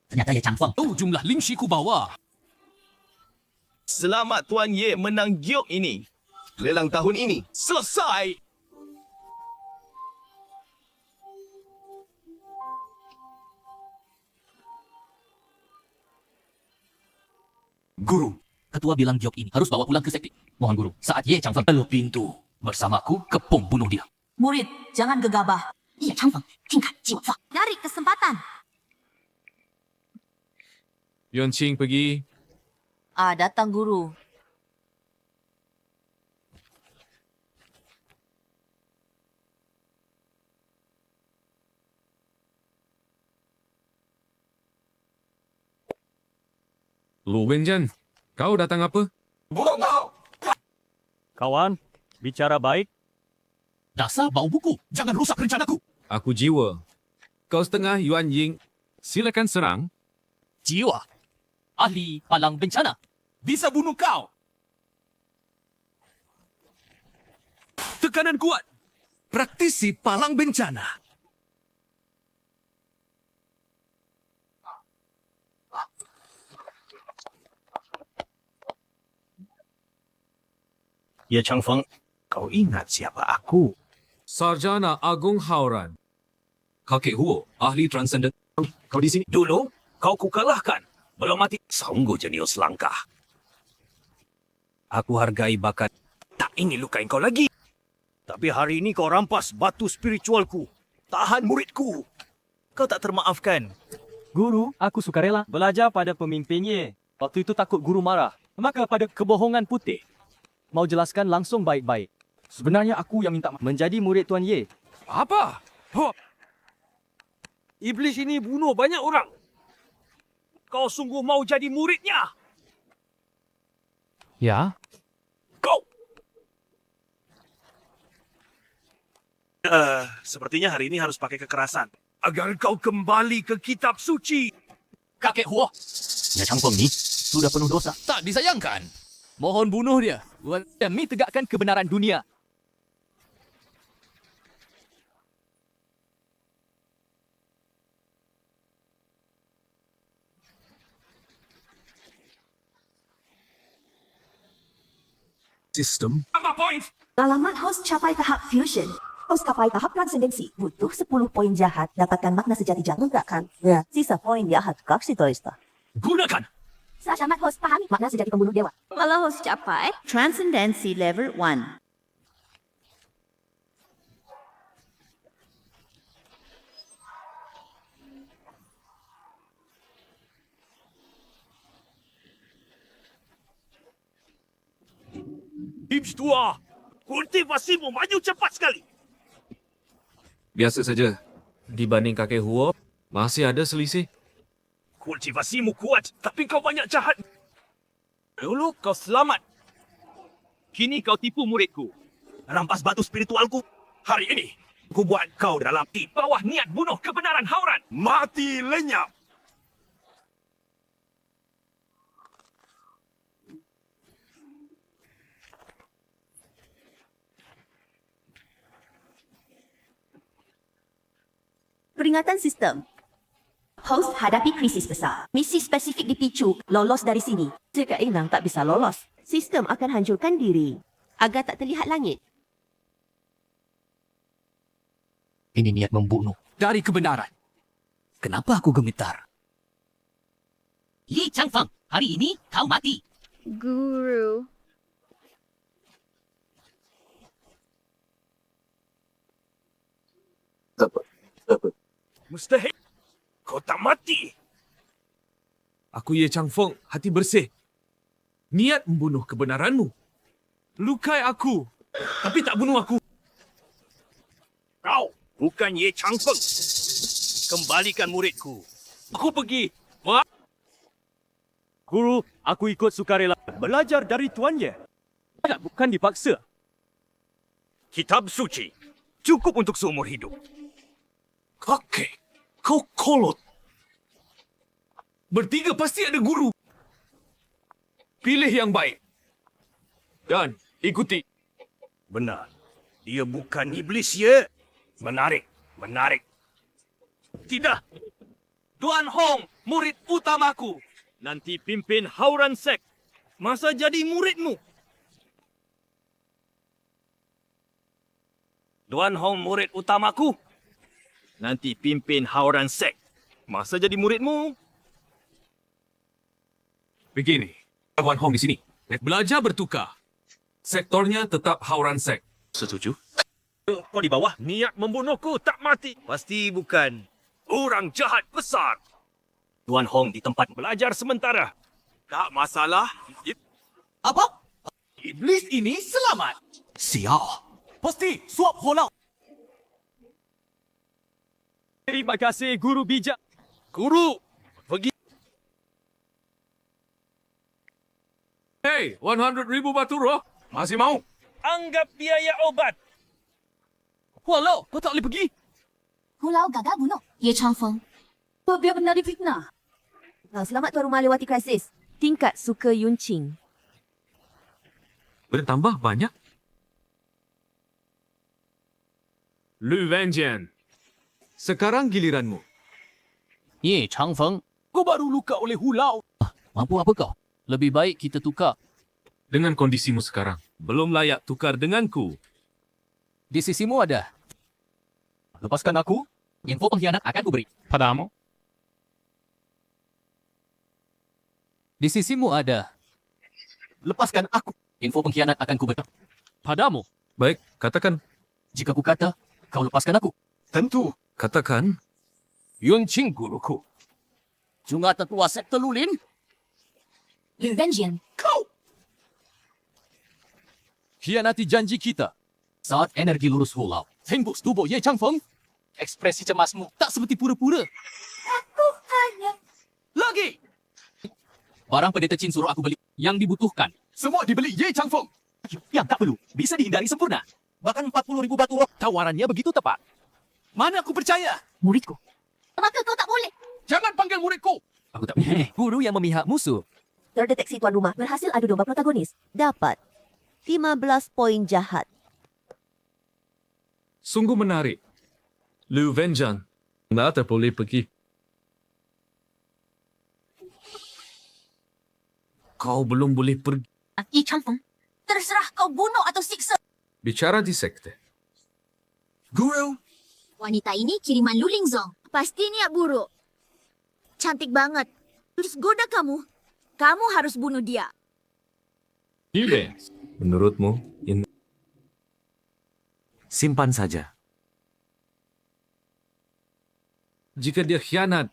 Ternyata Ye Chang Feng. Oh, jumlah lingshi ku bawa. Selamat Tuan Ye menang giok ini. Lelang tahun ini selesai. Guru, Ketua bilang giok ini harus bawa pulang ke sekte. Mohon guru, saat Ye Chang Feng lalu pintu. Bersamaku, kepung bunuh dia. Murid, jangan gegabah. Ye Chang Feng, tingkat jiwa Feng. Cari kesempatan. Yuan Qing pergi. Datang guru. Lu Wenjan, kau datang apa? Kawan, bicara baik. Dasar bau buku. Jangan rusak rencanaku. Aku jiwa. Kau setengah Yuan Ying. Silakan serang. Jiwa. Ahli palang bencana. bisa bunuh kau. Tekanan kuat. Praktisi palang bencana. Ye Chang Feng, kau ingat siapa aku? Sarjana Agung Hauran. Kakek Huo, ahli transenden. Kau di sini dulu, kau kukalahkan. Belum mati, sungguh jenius langkah. Aku hargai bakat. Tak ingin lukain kau lagi. Tapi hari ini kau rampas batu spiritualku. Tahan muridku. Kau tak termaafkan. Guru, aku sukarela belajar pada pemimpinnya. Waktu itu takut guru marah. Maka pada kebohongan putih. Mau jelaskan langsung baik-baik. Sebenarnya aku yang minta menjadi murid Tuan Ye. Apa? Iblis ini bunuh banyak orang. Kau sungguh mau jadi muridnya? Ya, Kau! Sepertinya hari ini harus pakai kekerasan. Agar kau kembali ke kitab suci. Kakek Huo. Ye Chang Feng ni sudah penuh dosa. Tak disayangkan. Mohon bunuh dia. Demi tegakkan kebenaran dunia. Sistem. Tambah poin. Alamat host capai tahap fusion. Host capai tahap transendensi. Butuh 10 poin jahat. Dapatkan makna sejati jangan ledakan. Ya, sisa poin jahat. Kaksi toista. Gunakan. Saat amat host pahami makna sejati pembunuh dewa. Kalau host capai Transcendency Level 1. Hips tua. Kultivasimu maju cepat sekali. Biasa saja. Dibanding kakek Huo, masih ada selisih. Kultivasimu kuat, tapi kau banyak jahat. Dulu kau selamat. Kini kau tipu muridku. Rampas batu spiritualku. Hari ini, ku buat kau dalam di bawah niat bunuh kebenaran Hauran. Mati lenyap. Peringatan sistem. Host hadapi krisis besar. Misi spesifik dipicu, lolos dari sini. Jika Inang tak bisa lolos, sistem akan hancurkan diri. Agar tak terlihat langit. Ini niat membunuh dari kebenaran. Kenapa aku gemetar? Ye Chang Feng, hari ini kau mati. Guru. Mustahil. Kau tak mati. Aku Ye Chang Feng, hati bersih. Niat membunuh kebenaranmu. Lukai aku, tapi tak bunuh aku. Kau bukan Ye Chang Feng. Kembalikan muridku. Aku pergi. Guru, aku ikut sukarela. Belajar dari tuannya. Bukan dipaksa. Kitab suci cukup untuk seumur hidup. Kakek, kau kolot. Bertiga pasti ada guru. Pilih yang baik. Dan ikuti. Benar. Dia bukan iblis, ya. Menarik. Tidak. Tuan Hong, murid utamaku. Nanti pimpin Hauran Sek. Masa jadi muridmu? Tuan Hong, murid utamaku. Nanti pimpin Hauran Sek. Masa jadi muridmu? Begini, Tuan Hong di sini. Belajar bertukar. Sektornya tetap Hauran Sek. Setuju. Kau di bawah niat membunuhku tak mati. Pasti bukan orang jahat besar. Tuan Hong di tempat belajar sementara. Tak masalah. Apa? Iblis ini selamat. Sial. Pasti suap holau. Terima kasih, Guru bijak. Guru, pergi. Hey, 100,000 batu roh. Masih mau? Anggap biaya obat. Walau, kau tak boleh pergi. Pulau gagal bunuh Ye Chang Feng. Biar benar difitnah. Selamat tuan rumah lewati krisis. Tingkat suka Yun Ching. Bertambah banyak. Lu Wenjian. Sekarang giliranmu. Ye Chang Feng, Kau baru luka oleh hulau. mampu apa kau? Lebih baik kita tukar. Dengan kondisimu sekarang. Belum layak tukar denganku. Di sisimu ada. Lepaskan aku. Info pengkhianat akan kuberi. Padamu. Di sisimu ada. Lepaskan aku. Info pengkhianat akan kuberi. Padamu. Baik, katakan. Jika ku kata, kau lepaskan aku. Tentu. Katakan. Yun Ching guruku. Junga tetua sektor Lulin. Liu Wenjian. Hianati janji kita. Saat energi lurus hulau. Tembus tubuh Ye Chang Feng. Ekspresi cemasmu tak seperti pura-pura. Aku hanya... Lagi. Barang pendeta Chin suruh aku beli yang dibutuhkan. Semua dibeli Ye Chang Feng. Yang tak perlu bisa dihindari sempurna. Bahkan 40,000 batu roh. Tawarannya begitu tepat. Mana aku percaya? Muridku. Maka kau tak boleh. Jangan panggil muridku. Aku tak boleh. Guru yang memihak musuh. Terdeteksi tuan rumah berhasil adu domba protagonis. Dapat 15 poin jahat. Sungguh menarik. Lu Wenjian. Tak boleh pergi. Kau belum boleh pergi. Ye Chang Feng. Terserah kau bunuh atau siksa. Bicara di sekte. Guru. Wanita ini kiriman Lu Lingzong. Pasti niat buruk. Cantik banget. Terus goda kamu. Kamu harus bunuh dia. Menurutmu, Simpan saja. jika dia khianat,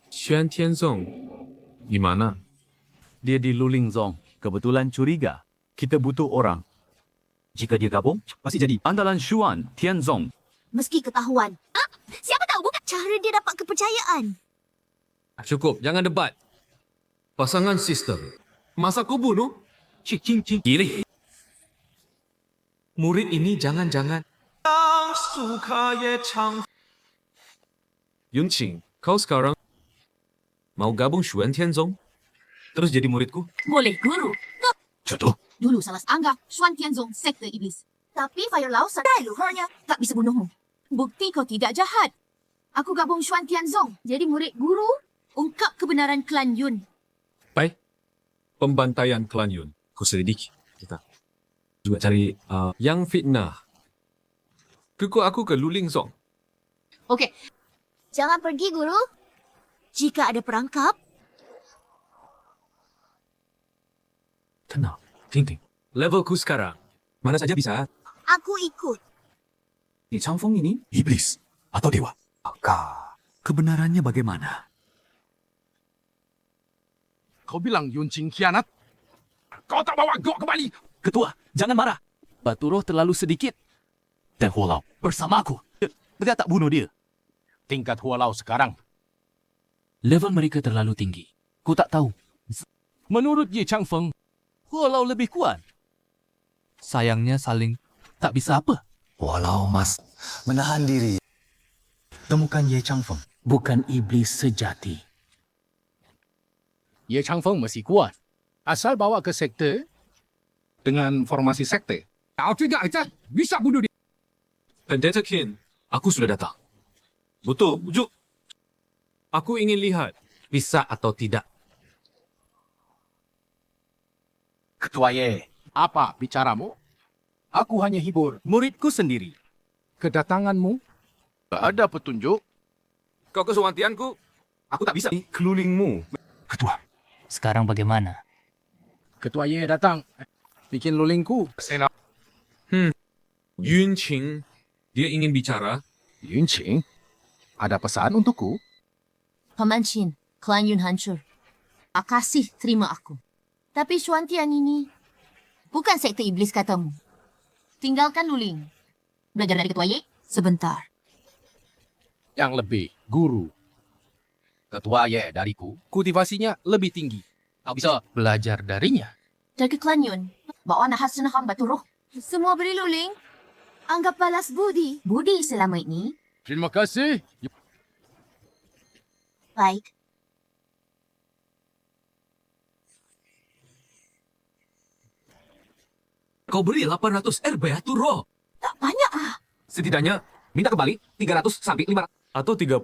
Xuan Tianzong, gimana? Dia di Lulingzong. Kebetulan curiga. Kita butuh orang. Jika dia gabung, Pasti jadi andalan Xuan Tianzong. Meski ketahuan. Siapa tahu bukan cara dia dapat kepercayaan. Cukup, jangan debat. Pasangan sister. Masa kau bunuh? Cik. Kiri. Murid ini jangan-jangan. Yun Qing, kau sekarang mau gabung Xuan Tianzong? Terus jadi muridku? Boleh, Guru. Jodoh. Dulu salah anggap Xuan Tianzong sekte iblis. Tapi Fire Lao sadai luhurnya. Tak bisa bunuhmu. Bukti kau tidak jahat. Aku gabung Xuan Tianzong. Jadi murid guru. Ungkap kebenaran klan Yun. Baik. Pembantaian klan Yun. Kau selidiki. Kita juga cari yang fitnah. Kekok aku ke Lulingzong. Okey. Jangan pergi, Guru. Jika ada perangkap, Tenang. Ting. Levelku sekarang. Mana saja bisa. aku ikut. Ye Chang Feng ini iblis atau dewa? Maka kebenarannya bagaimana? Kau bilang Yun Qing khianat? Kau tak bawa Gok kembali. Ketua, jangan marah. Batu roh terlalu sedikit. Dan Hualau bersama aku. Dia tak bunuh dia. Tingkat Hualau sekarang. Level mereka terlalu tinggi. Ku tak tahu. Menurut Ye Changfeng, Hualau lebih kuat. Sayangnya saling tak bisa apa. Walau Mas menahan diri. Temukan Ye Changfeng. Bukan iblis sejati. Ye Changfeng masih kuat. Asal bawa ke sekte dengan formasi sekte. Kau tidak aja bisa bunuh dia. Pendeta Qin, aku sudah datang. Betul, bujuk. Aku ingin lihat bisa atau tidak. Ketua Ye, apa bicaramu? Aku hanya hibur. Muridku sendiri. Kedatanganmu tak ada petunjuk. Kau kesuwantianku, aku tak bisa. Kelulingmu. Ketua. Sekarang bagaimana? Ketua Ye datang. Bikin lulingku. Senap. Yun Qing, dia ingin bicara. Yun Qing, ada pesan untukku? Paman Qin, klan Yun hancur. Makasih terima aku. Tapi Xuantian ini bukan sekte iblis katamu. Tinggalkan Luling. Belajar dari Ketua Ye sebentar. Yang lebih, guru. Ketua Ye dariku, kultivasinya lebih tinggi. Kau bisa belajar darinya. Jaga klan Yun, bawa nahas senaham batu roh. Semua beri Luling. Anggap balas budi. Budi selama ini. Terima kasih. Baik. Kau beri 800 RB Aturo. Tak banyak ah. Setidaknya minta kembali 300 sampai 500. Atau 30-50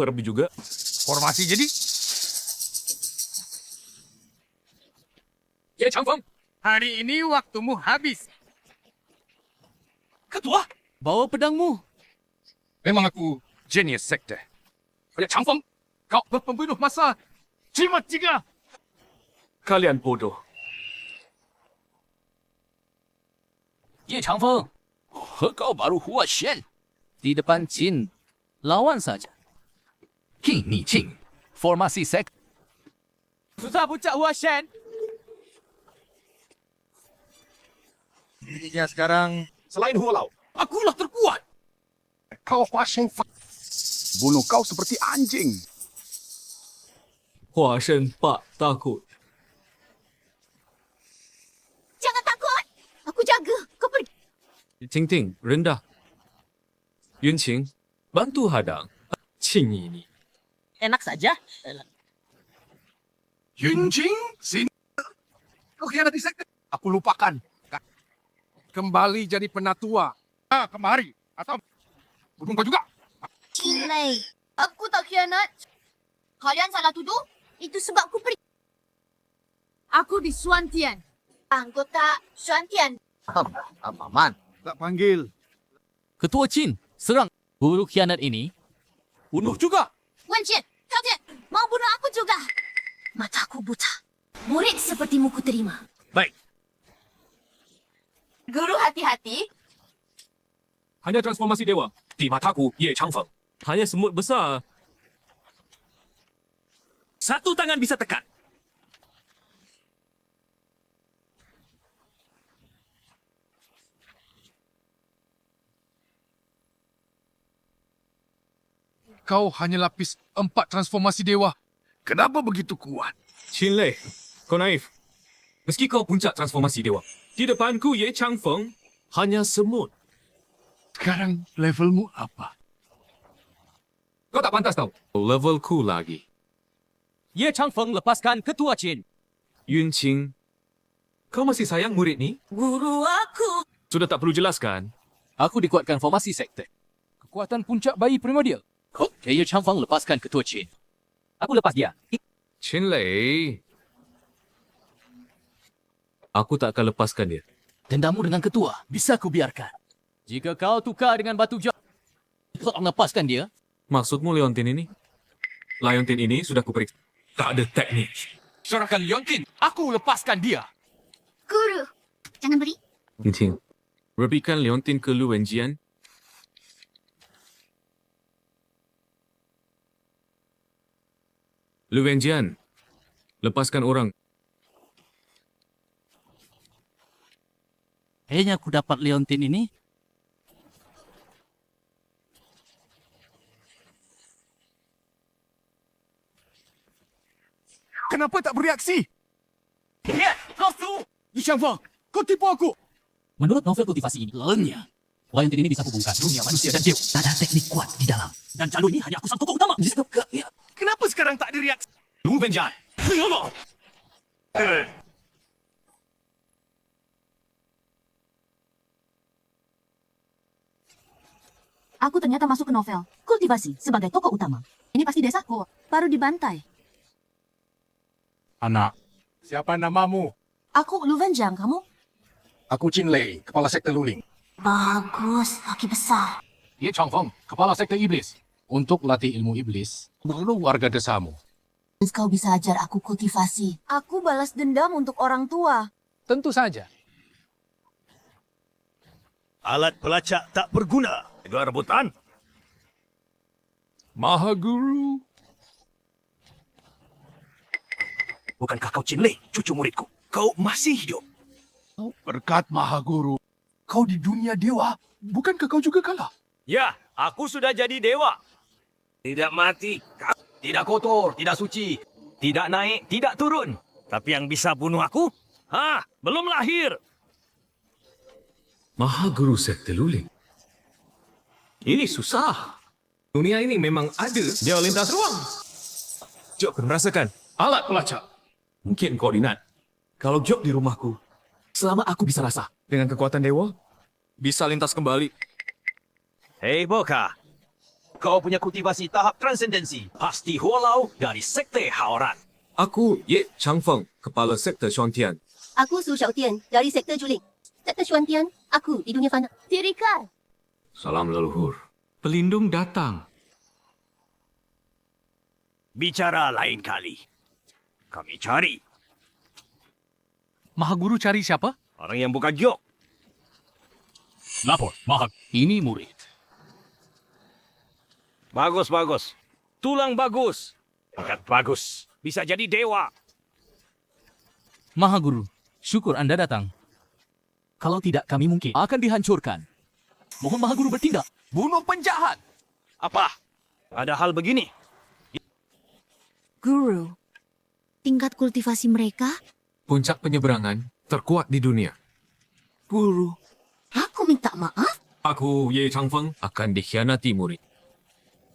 RB juga. Formasi jadi. Ye Changfeng, Hari ini waktumu habis. Ketua, bawa pedangmu. Memang aku genius sekte. Ye Changfeng, kau pembunuh masa. Jimat 3. kalian bodoh. Ye Changfeng, kau baru Hua Shen. Di depan Qin, lawan saja. King Ni Qing, formasi sek. Susah puncak Hua Shen. Dirinya sekarang selain Hualau. Akulah terkuat. Kau Hua Shen. Bunuh kau seperti anjing. Hua Shen Pak takut. Jangan takut. Aku jaga. Kau pergi. Ting Ting, rendah. Yun Qing, bantu hadang. Qing ini. Enak saja. Yun Qing, sini. Kau khianati sekte. Aku lupakan. Kembali jadi penatua. Kemari. Atau bunuh kau juga. Cilai. Aku tak khianat. Kalian salah tuduh? Itu sebab aku pergi. Aku di Xuantian. Anggota Xuantian. Paman. Tak panggil. Ketua Qin, serang guru khianat ini. Bunuh juga. Wan Qian, kalian mau bunuh aku juga. Mataku buta. Murid sepertimu ku terima. Baik. Guru hati-hati. Hanya transformasi dewa. Di mataku, Ye Changfeng. Hanya semut besar. Satu tangan bisa tekan. Kau hanya lapis 4 transformasi dewa. Kenapa begitu kuat? Qin Lei, kau naif. Meski kau puncak transformasi dewa, di depanku Ye Changfeng hanya semut. Sekarang levelmu apa? Kau tak pantas tahu. Levelku lagi. Ye Changfeng lepaskan Ketua Qin. Yun Qing, kau masih sayang murid ni? Guru aku. Sudah tak perlu jelaskan. Aku dikuatkan formasi sekte. Kekuatan puncak bayi primordial. Ye Changfeng lepaskan Ketua Qin. Aku lepas dia. Qin Lei, aku tak akan lepaskan dia. Dendammu dengan ketua, bisa ku biarkan. Jika kau tukar dengan batu jauh, Kau tak lepaskan dia? Maksudmu Leontin ini? Leontin ini sudah kuperiksa. Tak ada teknik. Serahkan Leontin. Aku lepaskan dia. Guru. Jangan beri. Yun Qing, berikan Leontin ke Lu Wenjian. Lu Wenjian, Lepaskan orang. Kayaknya aku dapat Leontin ini. Kenapa tak bereaksi? Kau tipu aku! Menurut novel kultivasi ini, learnnya, Leontin ini bisa hubungkan dunia manusia dan dewa. Tak ada teknik kuat di dalam. Dan jalur ini hanya aku sang tokoh utama. Kenapa sekarang tak ada reaksi? Lu Benjan. Aku ternyata masuk ke novel. Kultivasi sebagai tokoh utama. Ini pasti desaku. Baru dibantai. Anak, siapa namamu? Aku Lu Wenjang, kamu? Aku Chin Lei, kepala sekte Luling. Bagus, kaki besar. Ye Changfeng, kepala sekte iblis. Untuk latih ilmu iblis, perlu warga desamu. Kau bisa ajar aku kultivasi. Aku balas dendam untuk orang tua. Tentu saja. Alat pelacak tak berguna. Juga rebutan. Maha Guru. Bukankah kau Chin Lei, cucu muridku? Kau masih hidup. Berkat Maha Guru, kau di dunia dewa. Bukankah kau juga kalah? Ya, aku sudah jadi dewa. Tidak mati, tidak kotor, tidak suci, tidak naik, tidak turun. Tapi yang bisa bunuh aku? Belum lahir. Maha Guru Sekte Luling. Ini susah. Dunia ini memang ada. Dia lintas ruang. Jok, merasakan. Alat pelacak. Mungkin koordinat. Kalau Jok di rumahku, selama aku bisa rasa. Dengan kekuatan dewa, bisa lintas kembali. Hei Boka, kau punya kultivasi tahap transendensi. Pasti hualau dari Sekte Haoran. Aku Ye Changfeng, kepala Sekte Xuantian. Aku Su Xiaotian dari sekte Juling. Sekte Xuantian, aku di dunia fana. Tirika. Salam leluhur. Pelindung datang. Bicara lain kali. Kami cari Maha Guru cari siapa? orang yang bukan Gyok. Lapor, Maha. Ini murid. Bagus, bagus. Tulang bagus. Angkat bagus. Bisa jadi dewa. Maha Guru, syukur Anda datang. Kalau tidak, kami mungkin akan dihancurkan. Mohon Maha Guru bertindak. Bunuh penjahat. Apa? Ada hal begini? Guru, tingkat kultivasi mereka? Puncak penyeberangan terkuat di dunia. Guru, aku minta maaf. Aku Ye Changfeng akan dikhianati murid.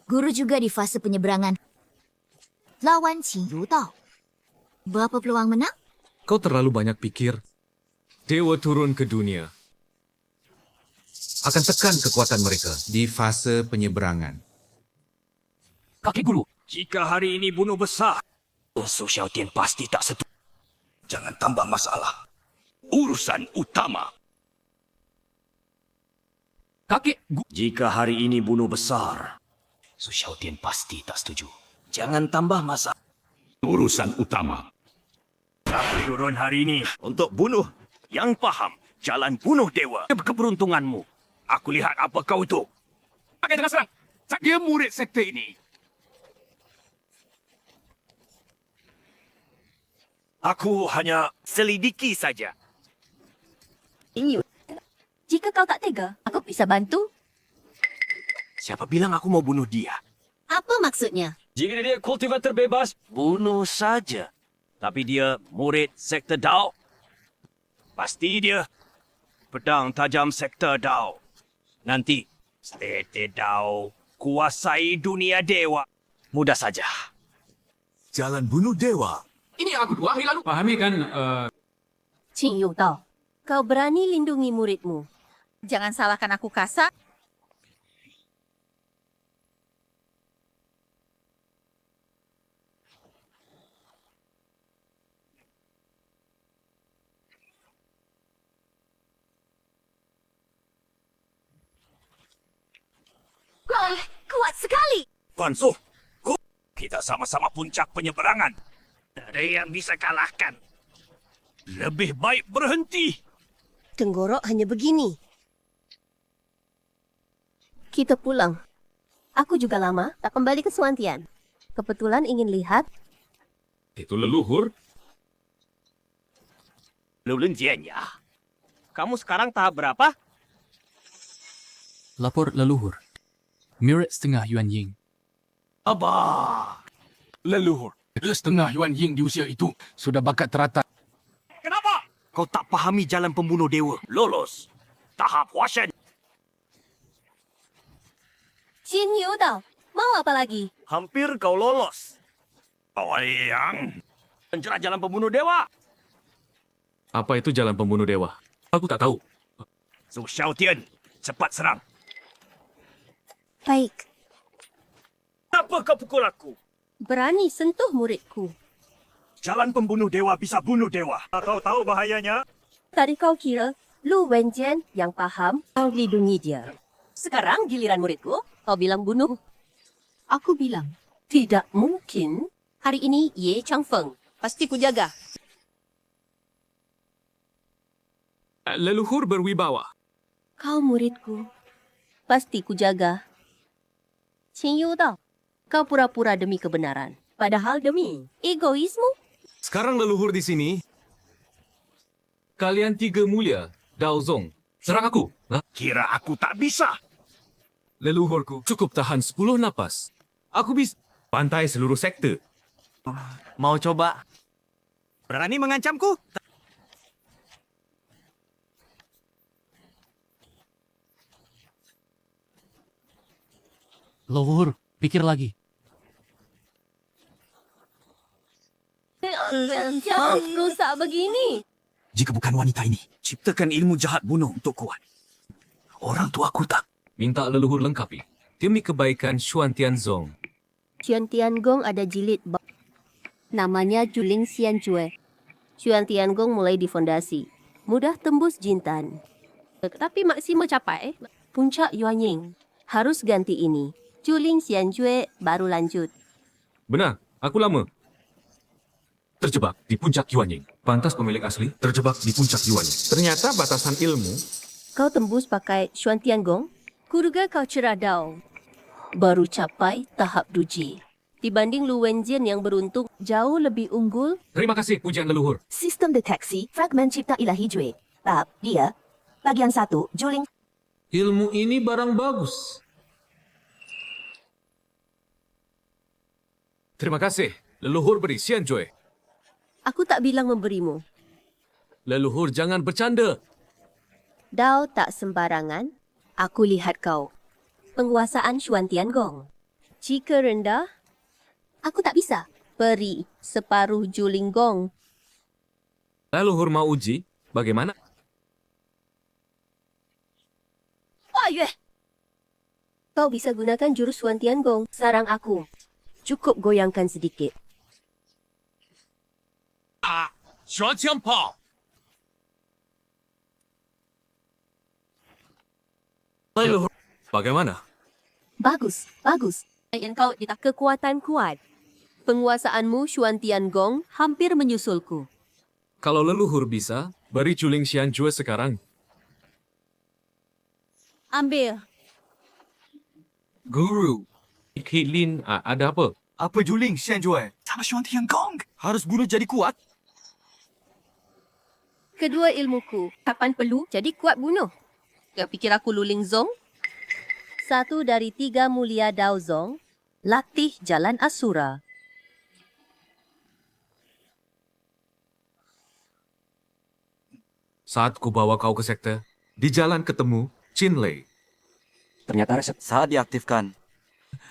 Guru juga di fase penyeberangan. Lawan Qin Rudao. Berapa peluang menang? Kau terlalu banyak pikir. Dewa turun ke dunia. Akan tekan kekuatan mereka. Di fase penyeberangan. Kakek Guru. Jika hari ini bunuh besar, Su Xiaotian pasti tak setuju. Jangan tambah masalah. Urusan utama. Kakek Guru. Jika hari ini bunuh besar, Su Xiaotian pasti tak setuju. Jangan tambah masalah. Urusan utama. Aku turun hari ini untuk bunuh yang paham jalan bunuh dewa. Keberuntunganmu. Aku lihat apa kau itu. Pakai dengan serang. Dia murid sekte ini. Aku hanya selidiki saja. Jika kau tak tega, aku bisa bantu. Siapa bilang aku mau bunuh dia? Apa maksudnya? Jika dia kultivator bebas, bunuh saja. Tapi dia murid sekte Dao. Pasti dia pedang tajam sekte Dao. Nanti sekte Dao kuasai dunia dewa. Mudah saja. Jalan bunuh dewa. Ini aku 2 hari lalu. Pahami kan, Qin Rudao, kau berani lindungi muridmu. Jangan salahkan aku kasar. Kuat sekali. Fan Su, kita sama-sama puncak penyeberangan. Tak ada yang bisa kalahkan. Lebih baik berhenti. Tenggorok hanya begini. Kita pulang. Aku juga lama tak kembali ke Xuantian. Kebetulan ingin lihat Itu leluhur. Lu Lenjian ya. Kamu sekarang tahap berapa? Lapor leluhur. Murid setengah Yuan Ying. Abah. Leluhur. Setengah Yuan Ying di usia itu sudah bakat teratas. Kenapa? Kau tak pahami jalan pembunuh dewa. Lolos. Tahap Huashen. Jin Yu Dao, mau apa lagi? Hampir kau lolos. Yang mencerah jalan pembunuh dewa. Apa itu jalan pembunuh dewa? Aku tak tahu. Su Xiaotian, cepat serang. Baik, Kenapa kau pukul aku? berani sentuh muridku. Jalan pembunuh dewa bisa bunuh dewa. Kau tahu bahayanya? Tadi kau kira Lu Wenjian yang paham, kau lindungi dia. Sekarang giliran muridku, kau bilang bunuh. Aku bilang, tidak mungkin. Hari ini Ye Changfeng, pasti ku jaga. Leluhur berwibawa. Kau muridku, pasti ku jaga. Qin Yu Dao, kau pura-pura demi kebenaran, padahal demi egoismu. Sekarang leluhur di sini. Kalian tiga mulia, Dao Zong. Serang aku. Kira aku tak bisa. Leluhurku cukup tahan 10 napas. Aku bisa pantai seluruh sektor. Mau coba? Berani mengancamku? Leluhur, pikir lagi. Jangan rusak begini. Jika bukan wanita ini, ciptakan ilmu jahat bunuh untuk kuat. Orang tuaku tak. Minta leluhur lengkapi. Demi kebaikan Xuan Tianzong. Xuan Tiangong ada jilid namanya Juling Xian Jue. Xuan Tiangong mulai di fondasi. Mudah tembus jintan. Tapi maksima capai puncak Yuan Ying. Harus ganti ini. Juling Xian Jue baru lanjut. Benar, aku lama. Terjebak di puncak Yuanying. Pantas pemilik asli terjebak di puncak Yuanying. Ternyata batasan ilmu. Kau tembus pakai Xuan Tiangong? Kuduga kau cerah Dao. Baru capai tahap duji. Dibanding Lu Wenjian yang beruntung, jauh lebih unggul. Terima kasih pujian leluhur. Sistem deteksi fragmen cipta ilahi Jue. Tahap dia. Bagian 1, Juling. Ilmu ini barang bagus. Terima kasih. Leluhur beri Xian Jue. Aku tak bilang memberimu. Leluhur jangan bercanda. Dao tak sembarangan. Aku lihat kau. Penguasaan Xuan Tiangong. Jika rendah, aku tak bisa. Beri separuh Juling Gong. Leluhur mau uji? Bagaimana? Wah, Yue! Kau bisa gunakan jurus Xuan Tiangong. Sarang aku. Cukup goyangkan sedikit. Xuan Qiangpao. Leluhur. Bagaimana? Bagus, bagus. Engkau ditak kekuatan kuat. Penguasaanmu Xuan Tiangong hampir menyusulku. Kalau leluhur bisa, beri Juling Xian Jue sekarang. Ambil. Guru. Lin, ada apa? Apa Juling Xian Jue? Sama Xuan Tiangong. Harus bunuh jadi kuat. Kedua ilmuku. Kapan perlu, jadi kuat bunuh. Kau fikir aku Luling Zong? 1 dari 3 mulia Dao Zong. Latih jalan Asura. Saat ku bawa kau ke sekte, di jalan ketemu Chin Lei. Ternyata resep saat diaktifkan.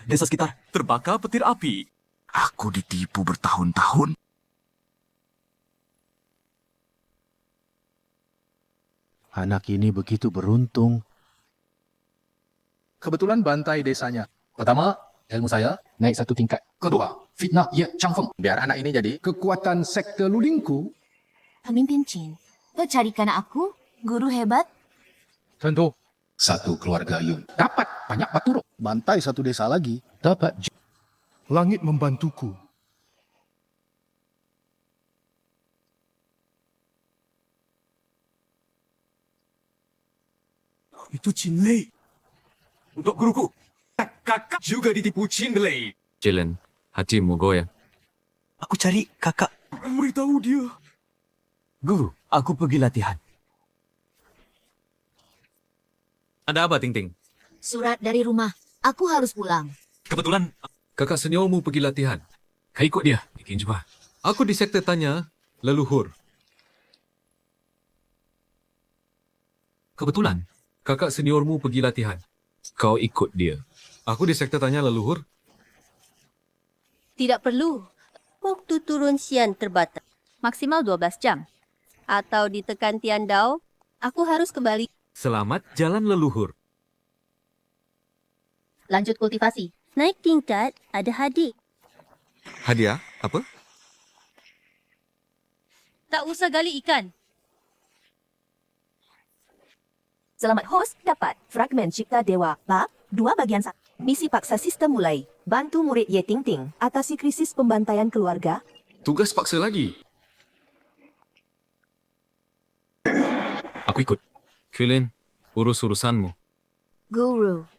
Desa sekitar terbakar petir api. Aku ditipu bertahun-tahun. Anak ini begitu beruntung. Kebetulan bantai desanya. Pertama, ilmu saya naik 1 tingkat. Kedua, fitnah Ye Changfeng. Biar anak ini jadi kekuatan sekte Lulingku. Pemimpin Chin, kau carikan aku guru hebat? Tentu. Satu keluarga Yun dapat banyak batu roh. Bantai 1 desa lagi dapat. Langit membantuku. Itu Chin Lei. Untuk guruku. Kakak juga ditipu Chin Lei. Jilen, hatimu goyang. Aku cari kakak. Beritahu dia. Guru, aku pergi latihan. Ada apa, Ting Ting? Surat dari rumah. Aku harus pulang. Kebetulan kakak seniormu pergi latihan. Kau ikut dia. Bikin jumpa. Aku di sektor tanya leluhur. Kebetulan kakak seniormu pergi latihan. Kau ikut dia. Aku di sektor tanya leluhur. Tidak perlu. Waktu turun Xian terbatas. Maksimal 12 jam. Atau ditekan Tiandao, aku harus kembali. Selamat jalan leluhur. Lanjut kultivasi. Naik tingkat, ada hadiah. Hadiah? Apa? Tak usah gali ikan. Selamat host dapat Fragmen Cipta Dewa Bab 2 bagian 1. Misi paksa sistem mulai. Bantu murid Ye Ting Ting atasi krisis pembantaian keluarga. Tugas paksa lagi. Aku ikut. Kulin, urus urusanmu. Guru.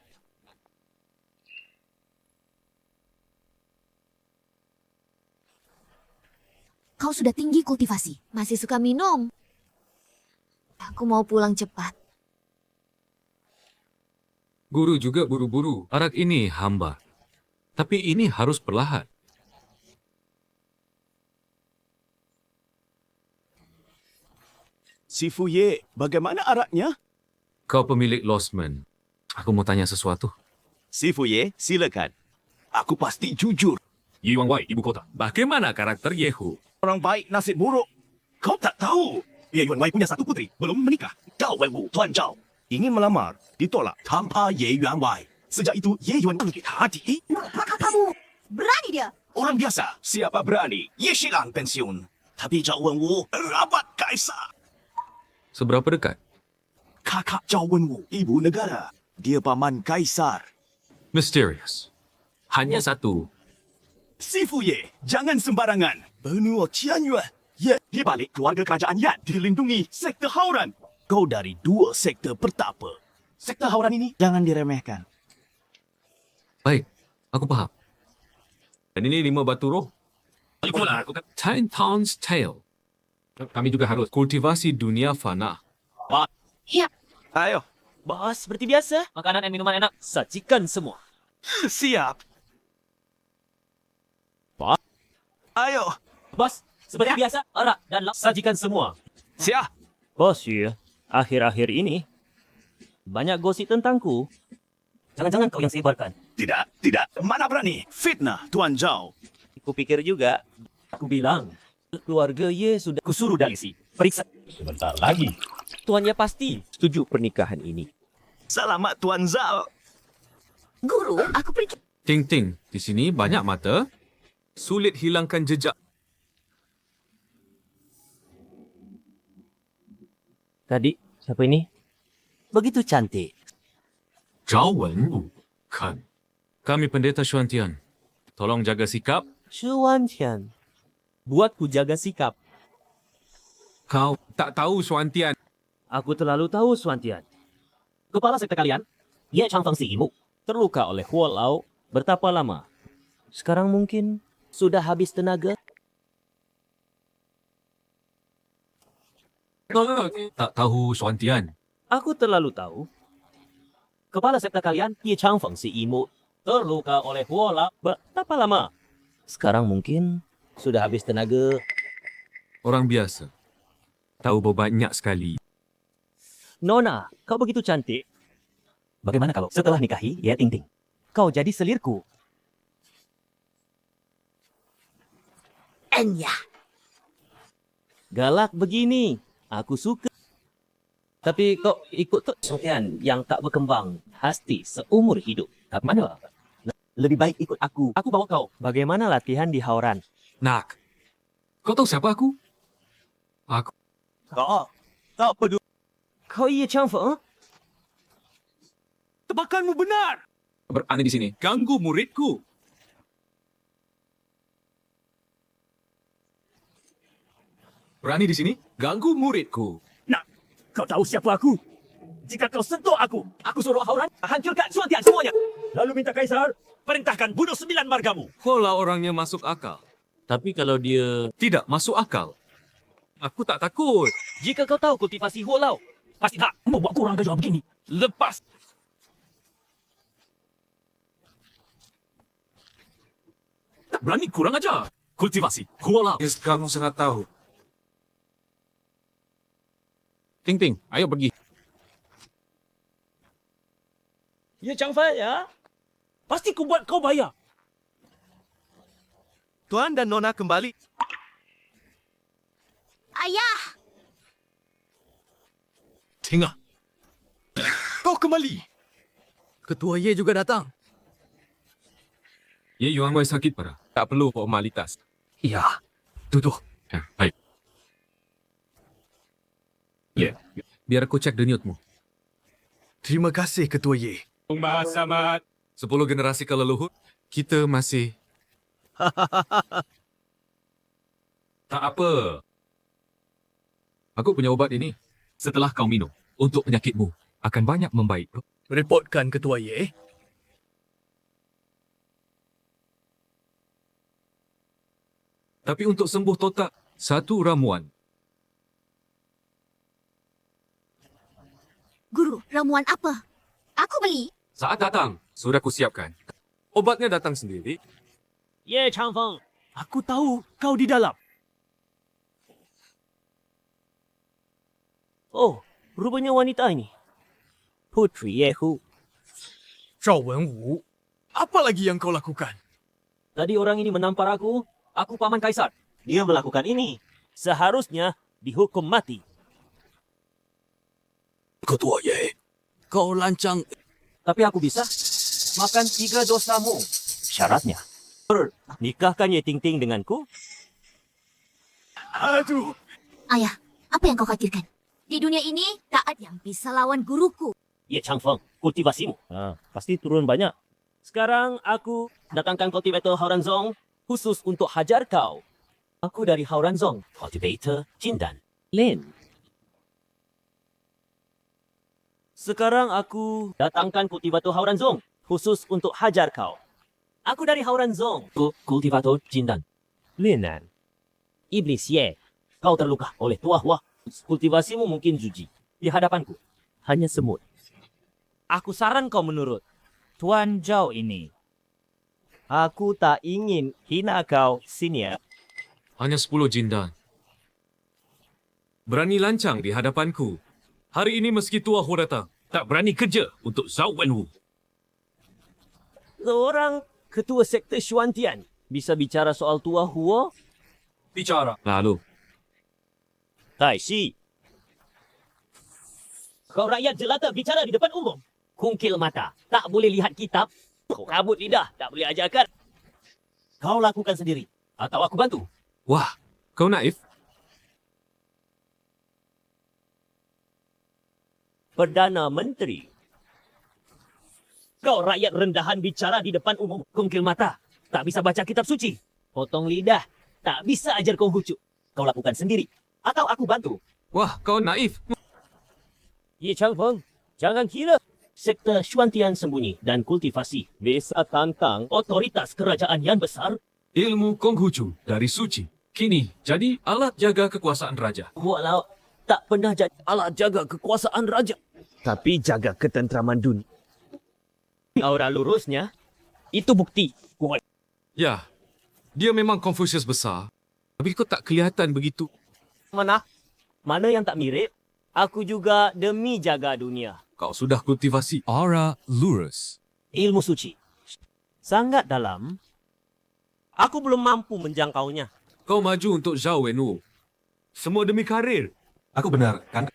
Kau sudah tinggi kultivasi. Masih suka minum. Aku mau pulang cepat. Guru juga buru-buru. Arak ini hamba. Tapi ini harus perlahan. Sifu Ye, bagaimana araknya? Kau pemilik Lostman. Aku mau tanya sesuatu. Sifu Ye, silakan. Aku pasti jujur. Yi Wangwai, ibu kota. Bagaimana karakter Yehu? Orang baik nasib buruk. Kau tak tahu. Ye Yuanwei punya satu putri, belum menikah. Gao Wenwu, Tuan Zhao. Ingin melamar, ditolak tanpa Ye Yuanwei. Sejak itu, Ye Yuanwei sakit hati. Kamu berani dia. Orang biasa, siapa berani? Ye Shilan pensiun. Tapi Zhao Wenwu, rabat kaisar. Seberapa dekat? Kakak Zhao Wenwu, ibu negara. Dia paman kaisar. Mysterious. Hanya satu. Sifu Ye, jangan sembarangan. Benua Qianyuan. Ye, di balik keluarga kerajaan Yan dilindungi sektor Hauran. Kau dari 2 sektor pertapa. Sektor Hauran ini jangan diremehkan. Baik, aku paham. Dan ini 5 batu roh. Ten Town's Tale. Kami juga harus kultivasi dunia fana. Ya. Ayo. Bos, seperti biasa. Makanan dan minuman enak. Sajikan semua. Siap. Ayo. Bos, seperti biasa. Arak dan lauk. Sajikan semua. Siap. Bos ya, akhir-akhir ini banyak gosip tentangku. Jangan-jangan kau yang sebarkan. Tidak. Mana berani? Fitnah, Tuan Zhao. Aku pikir juga. Aku bilang, Keluarga Ye sudah kusuruh dalisi. Periksa. Sebentar lagi. tuannya pasti setuju pernikahan ini. Selamat, Tuan Zhao. Guru, aku pergi. Ting Ting, di sini banyak mata. Sulit hilangkan jejak. Tadi, siapa ini? Begitu cantik. Zhao Wenwu. Kan. Kami pendeta Xuantian. Tolong jaga sikap. Xuantian. Buatku jaga sikap. Kau tak tahu Xuantian. Aku terlalu tahu Xuantian. kepala sekte kalian, Ye Changfeng si Imu. Terluka oleh Huo Lao bertapa lama. Sekarang mungkin sudah habis tenaga. Tak tahu Xuantian. Aku terlalu tahu. Kepala sekte kalian, Ye Changfeng si Imu. Terluka oleh Huo Lao Bertapa lama. Sekarang mungkin sudah habis tenaga. Orang biasa. Tahu banyak sekali. Nona, kau begitu cantik. Bagaimana kalau setelah nikahi Ye Ting Ting? Kau jadi selirku. Enya. Galak begini. Aku suka. Tapi kau ikut tuh Xuantian yang tak berkembang hasti seumur hidup. Tak mana? Lebih baik ikut aku. Aku bawa kau. Bagaimana latihan di Hauran? Nak. Kau tahu siapa aku? Aku. Tak peduli. Kau Ye Changfeng? Tebakanmu benar. Berani di sini. Ganggu muridku. Berani di sini? Ganggu muridku. Nak, kau tahu siapa aku? Jika kau sentuh aku suruh Hauran hancurkan Xuantian semuanya. Lalu minta Kaisar perintahkan bunuh 9 margamu. Pola orangnya masuk akal. Tapi kalau dia... Tidak masuk akal. Aku tak takut. Jika kau tahu kultivasi Huo Lao, pasti tak mau buat kurang kerja begini. Lepas. Tak berani kurang ajar. Kultivasi. Kuala. Yes, kamu sangat tahu. Ting Ting, ayo pergi. Ya Changfan ya. Pasti ku buat kau bayar. Tuan dan Nona kembali. Ayah! Tengah. Kau kembali. Ketua Ye juga datang. Ye Yuan Wei sakit parah. Tak perlu formalitas. Ya. Duduk. Ya, baik. Ye, biar aku cek denyutmu. Terima kasih, Ketua Ye. 10 generasi ke leluhur, kita masih... Tak apa. Aku punya ubat ini. Setelah kau minum, untuk penyakitmu akan banyak membaik. Reportkan, Ketua Ye. Tapi untuk sembuh total, satu ramuan. Guru, ramuan apa? Aku beli. Saat datang, sudah kusiapkan. Obatnya datang sendiri. Ye Changfeng, aku tahu kau di dalam. Oh, rupanya wanita ini. Putri Yehu. Zhao Wenwu, apa lagi yang kau lakukan? Tadi orang ini menampar aku paman kaisar. Dia melakukan ini. Seharusnya dihukum mati. Ketua Ye. Kau lancang. Tapi aku bisa makan 3 dosamu. Syaratnya, nikahkan Ye Ting Ting denganku. Aduh. Ayah, apa yang kau khawatirkan? Di dunia ini, tak ada yang bisa lawan guruku. Ye Changfeng, kultivasimu. Pasti turun banyak. Sekarang aku datangkan kultivator Hauranzong khusus untuk hajar kau. Aku dari Hauranzong, kultivator Jindan Lin. Sekarang aku datangkan kultivator Hauranzong khusus untuk hajar kau. Aku dari Hauranzong, kultivator Jindan Linan. Iblis Ye, kau terluka oleh tuah Hua. Kultivasimu mungkin jujik. Di hadapanku, hanya semut. Aku saran kau menurut Tuan Zhao ini. Aku tak ingin hina kau, senior. Hanya 10 jindan. Berani lancang di hadapanku. Hari ini meski tua Hu datang, tak berani kerja untuk Zhao Wenwu. Seorang ketua sekte Xuantian bisa bicara soal tua Huo? Bicara. Lalu. Tai Shi. Kau rakyat jelata bicara di depan umum. Kungkil mata, tak boleh lihat kitab. Kau kabut lidah, tak boleh ajarkan. Kau lakukan sendiri. Atau aku bantu. Wah, kau naif. Perdana Menteri. Kau rakyat rendahan bicara di depan umum. Kungkil mata. Tak bisa baca kitab suci. Potong lidah. Tak bisa ajar Konghucu. Kau lakukan sendiri. Atau aku bantu. Wah, kau naif. Ye Changfeng, jangan kira sekte Xuantian sembunyi dan kultivasi bisa tantang otoritas kerajaan yang besar. Ilmu Konghucu dari suci. Kini jadi alat jaga kekuasaan raja. Walau tak pernah jadi alat jaga kekuasaan raja. Tapi jaga ketentraman dunia. Aura lurusnya, itu bukti kuat. Ya, dia memang Confucius besar. Tapi kau tak kelihatan begitu. Mana? Mana yang tak mirip? Aku juga demi jaga dunia. Kau sudah kultivasi aura lurus. Ilmu suci. Sangat dalam. Aku belum mampu menjangkaunya. Kau maju untuk Zhao Wenwu. Semua demi karir. Aku benar, kan?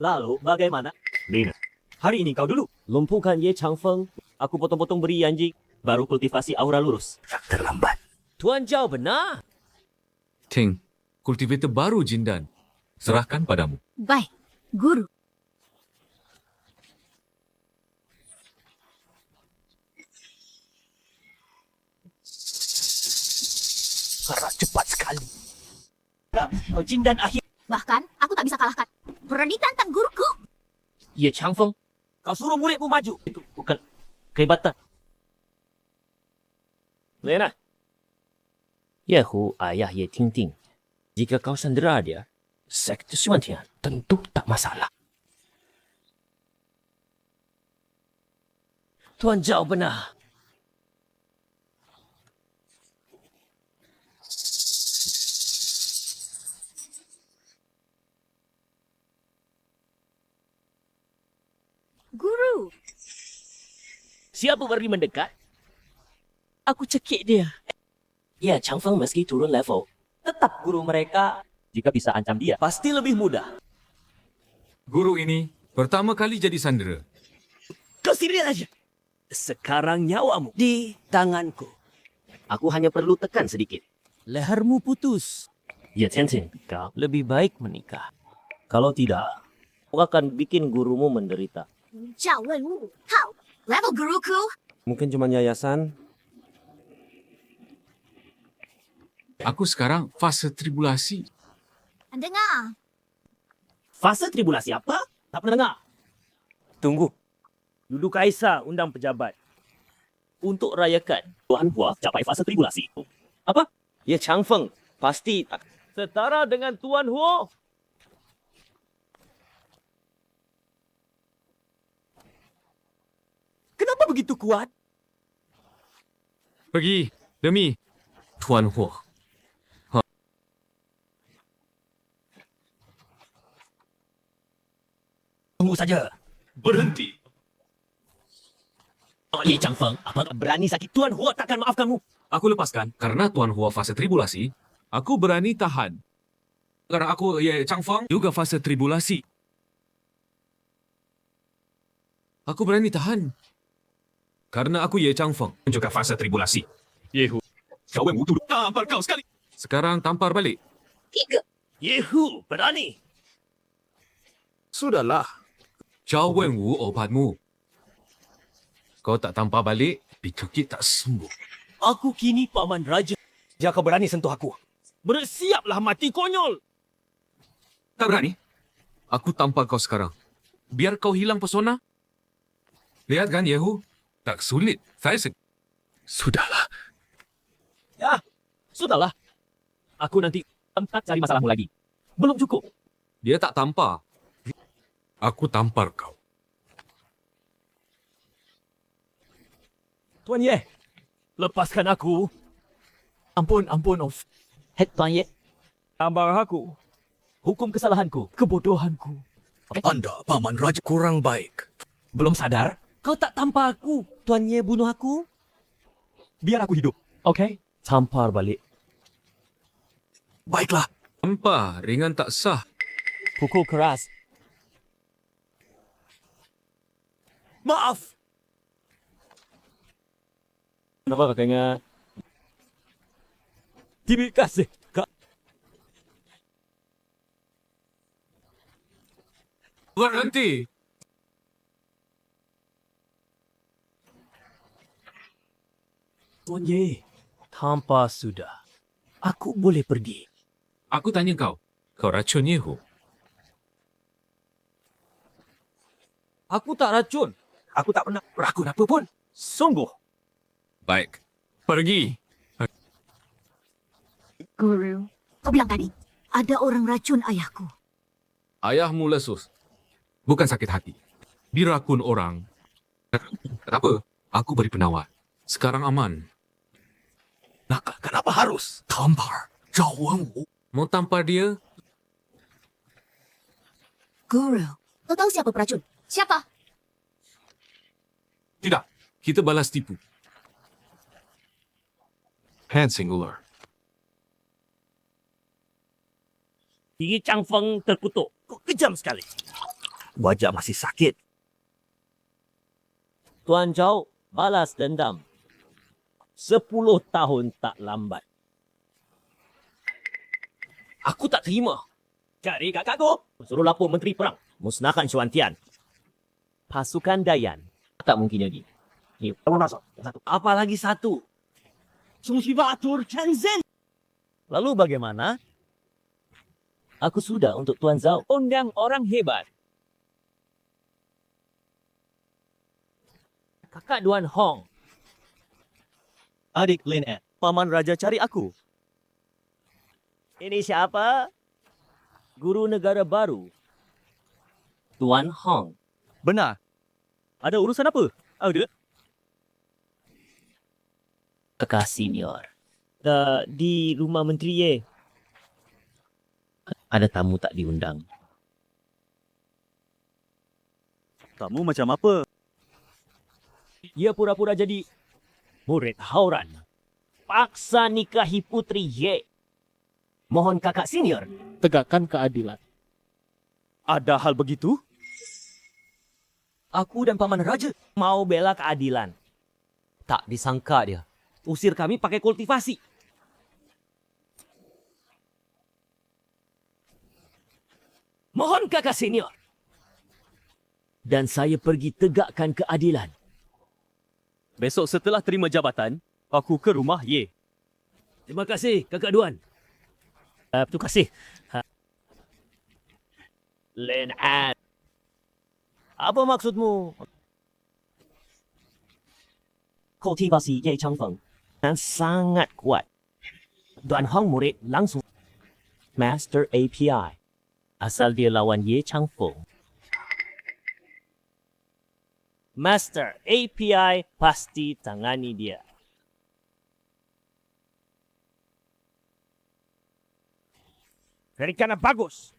Lalu bagaimana? Lina. Hari ini kau dulu. Lumpuhkan Ye Changfeng. Aku potong-potong beri anjing. Baru kultivasi aura lurus. Terlambat. Tuan Zhao benar. Ting, kultivator baru Jindan. Serahkan padamu. Baik, guru. Sangat cepat sekali. Kau Jindan akhir. Bahkan, aku tak bisa kalahkan. Berani tantang guruku. Ye Changfeng, kau suruh muridmu maju. Itu bukan kehebatan. Lena. Yehu ayah Ye Tingting. Jika kau sandera dia, Sekte Xuantian tentu tak masalah. Tuan Zhao benar. Guru, Siapa berani mendekat? Aku cekik dia. Ya, Chang Feng meski turun level, tetap guru mereka. Jika bisa ancam dia, pasti lebih mudah. Guru ini pertama kali jadi sandera. Kau sendiri aja. Sekarang nyawamu di tanganku. Aku hanya perlu tekan sedikit. Lehermu putus. Ya, Tianting, kau lebih baik menikah. Kalau tidak, aku akan bikin gurumu menderita. 赵问物，好，level guruku。 Mungkin cuma yayasan. Aku sekarang fase tribulasi. Dengar, Fase tribulasi apa? Tak pernah dengar. Tunggu. Duduk Kaisar undang pejabat. Untuk rayakan Tuan Hua capai fase tribulasi. Apa? Ya Chang Feng. Pasti tak. Setara dengan Tuan Hua. Kenapa begitu kuat? Pergi demi Tuan Hua. Tunggu saja. Berhenti. Ye Chang Feng, apa berani sakit Tuan Hua takkan maafkanmu. Aku lepaskan karena Tuan Hua fase tribulasi. Aku berani tahan. Karena aku Chang Feng juga fase tribulasi. Aku berani tahan. Karena aku Chang Feng juga fase tribulasi. Yehu. Kau yang butuh tampar kau sekali. Sekarang tampar balik. 3 Yehu, berani. Sudahlah. Zhao Wenwu obatmu. Kau tak tampar balik, pikir tak sembuh. Aku kini paman raja. Jika kau berani sentuh aku, bersiaplah mati konyol. Tak berani? Aku tampar kau sekarang. Biar kau hilang pesona. Lihat kan, Yehu? Tak sulit. Sudahlah. Ya, sudahlah. Aku nanti tempat cari masalahmu lagi. Belum cukup. Dia tak tampar. Aku tampar kau. Tuan Ye, lepaskan aku. Ampun. Tuan Ye. Tampar aku. Hukum kesalahanku, kebodohanku. Anda, Paman Raja, kurang baik. Belum sadar? Kau tak tampar aku. Tuan Ye bunuh aku. Biar aku hidup. Okey? Tampar balik. Baiklah. Tampar, ringan tak sah. Pukul keras. Maaf. Kenapa kakaknya? Terima kasih, Kak. Berhenti. Tuan Ye, tanpa sudah. Aku boleh pergi. Aku tanya kau. Kau racun Yehu. Aku tak racun. Aku tak pernah beracun apa pun. Sungguh. Baik. Pergi. Guru. Kau bilang tadi, ada orang racun ayahku. Ayahmu lesus. Bukan sakit hati. Dirakun orang. Tak apa. Aku beri penawar. Sekarang aman. Kenapa harus tampar Zhao Wenwu? Mau tampar dia? Guru. Kau tahu siapa peracun? Siapa? Tidak. Kita balas tipu. Hand singular. Gigi Chang Feng terkutuk. Kau kejam sekali. Wajah masih sakit. Tuan Zhao balas dendam. 10 tahun tak lambat. Aku tak terima. Cari kakakku. Suruh lapor Menteri Perang. Musnahkan Xuantian. Pasukan Dayan. Tak mungkin jadi. Ni, satu. Apalagi satu. Sungsivatur Changzhen. Lalu bagaimana? Aku sudah untuk Tuan Zhao undang orang hebat. Kakak Duan Hong. Adik Lin An, Paman Raja cari aku. Ini siapa? Guru negara baru. Tuan Hong. Benar. Ada urusan apa? Ada. Kakak senior. Di rumah menteri ye. Ada tamu tak diundang. Kamu macam apa? Ia pura-pura jadi murid Hauran. Paksa nikahi putri Ye. Mohon kakak senior. Tegakkan keadilan. Ada hal begitu? Aku dan Paman Raja mau bela keadilan. Tak disangka dia. Usir kami pakai kultivasi. Mohon kakak senior. Dan saya pergi tegakkan keadilan. Besok setelah terima jabatan, aku ke rumah Ye. Terima kasih, kakak Duan. Terima kasih. Lin An. Apa maksudmu? Kultivasi Ye Changfeng sangat kuat. Duan Hong murid langsung. Master API. Asal dia lawan Ye Changfeng. Master API pasti tangani dia. Rencana bagus.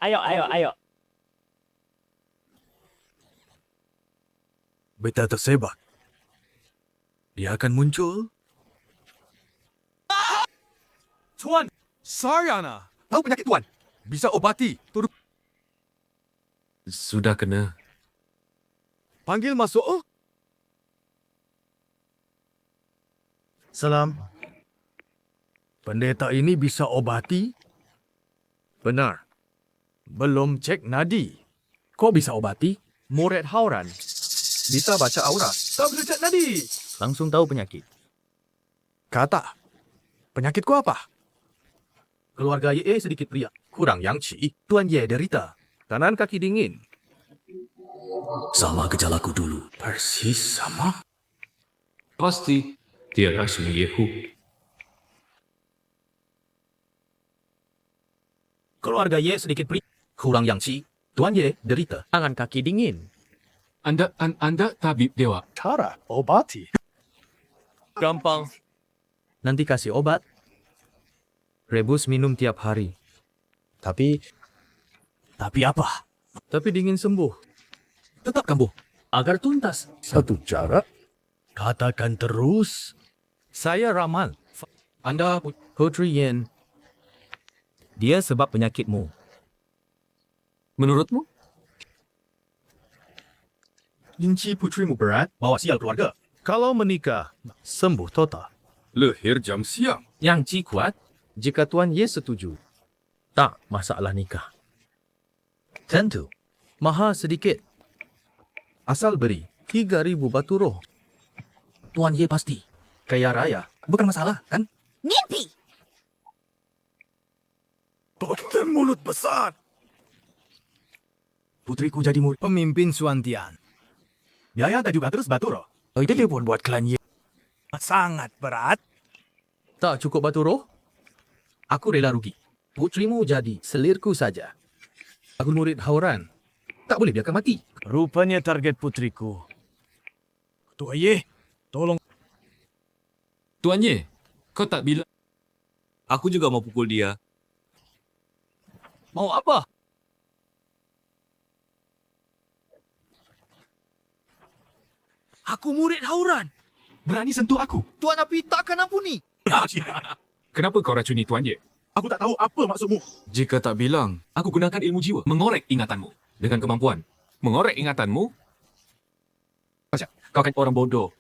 Ayo. Beta tersebak. Dia akan muncul. Tuan, Saryana. Tahu penyakit Tuan? Bisa obati. Turut Sudah kena. panggil masuk. Oh. Salam. Pendeta ini bisa obati? Benar. Belum cek nadi. Kok bisa obati? Murid Hauran. Bisa baca aura. Tak boleh cek nadi. Langsung tahu penyakit. Kata. Penyakitku apa? Keluarga Ye sedikit pria. Kurang yang Ci. Tuan Ye derita. Kanan kaki dingin. Sama gejalaku dulu. Persis sama? Pasti dia rasa Yehu. Keluarga Ye sedikit pria. Kurang yang Ci. Tuan Ye derita. Tangan kaki dingin. Anda tabib dewa. Cara obati. Gampang. Nanti kasih obat. Rebus minum tiap hari. Tapi apa? Tapi dingin sembuh. Tetap kambuh. Agar tuntas. Satu cara. Katakan terus. Saya ramal. Anda Putri Yen. Dia sebab penyakitmu. Menurutmu? Inci putrimu berat, bawa sial keluarga. Kalau menikah, sembuh total. Lahir jam siang. Yang Ci kuat, jika Tuan Ye setuju. Tak masalah nikah. Tentu, mahal sedikit. Asal beri 3,000 batu roh. Tuan Ye pasti. Kaya raya, bukan masalah, kan? Mimpi! Totem mulut besar. Putriku jadi murid pemimpin Suantian. Biaya tak juga terus batu roh. Itu dia pun buat klan Ye. Sangat berat. Tak cukup batu roh? Aku rela rugi. Putrimu jadi selirku saja. Aku murid Hauran. Tak boleh biarkan mati. Rupanya target putriku. Ketua Ye, tolong. Tuan Ye, kau tak bilang. Aku juga mau pukul dia. Mau apa? Aku murid Hauran. Berani sentuh aku. Tuan Api takkan ampuni. Kenapa kau racuni Tuan Ye? Aku tak tahu apa maksudmu. Jika tak bilang, aku gunakan ilmu jiwa. Mengorek ingatanmu. Dengan kemampuan. Mengorek ingatanmu. Kau kan orang bodoh.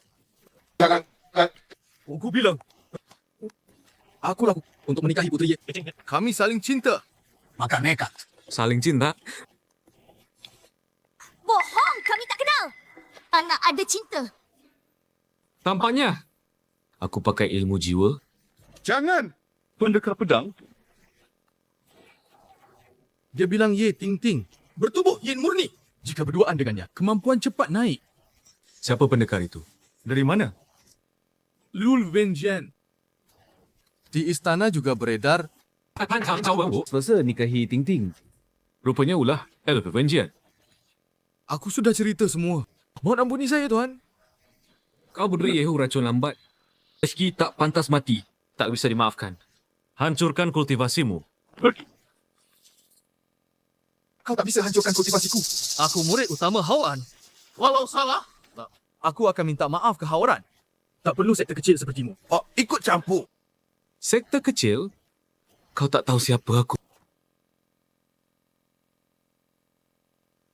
Aku bilang. Aku laku untuk menikahi Putri Ye. Kami saling cinta. Maka nekat. Saling cinta. Bohong, kami tak kenal. Anak ada cinta. Tampaknya. Aku pakai ilmu jiwa. Jangan. Pendekar pedang. Dia bilang Ye ting-ting. Bertubuh Yin murni. Jika berduaan dengannya, kemampuan cepat naik. Siapa pendekar itu? Dari mana? Lul Wenjian. Di istana juga beredar. Selesa nikahi Ting Ting. Rupanya ulah Elf Vengeance. Aku sudah cerita semua. Mohon ampuni saya, Tuan. Kau beri Yehu racun lambat. Meski tak pantas mati, tak bisa dimaafkan. Hancurkan kultivasimu. Kau tak bisa hancurkan kultivasiku. Aku murid utama Hauran. Walau salah, Aku akan minta maaf ke Hauran. tak perlu sekte kecil sepertimu. Oh, ikut campur. Sekte kecil? Kau tak tahu siapa aku.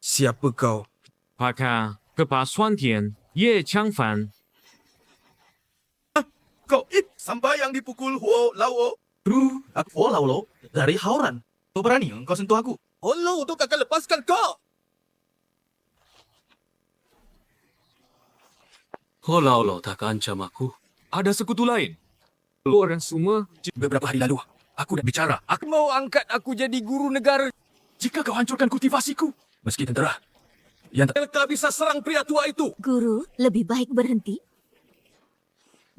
Siapa kau? Pakar Kepa Suantian, Ye Changfan. Kau sambayang dipukul Huo Lao. Aku Huo Lao Lo dari Hauran. Kau berani kau sentuh aku? Allah untuk akan lepaskan kau. Kalau tak ancam aku, ada sekutu lain. Orang semua. Beberapa hari lalu, aku dah bicara. Aku mau angkat aku jadi guru negara. Jika kau hancurkan kultivasiku, meski tentera, yang Tak bisa serang pria tua itu. Guru, lebih baik berhenti.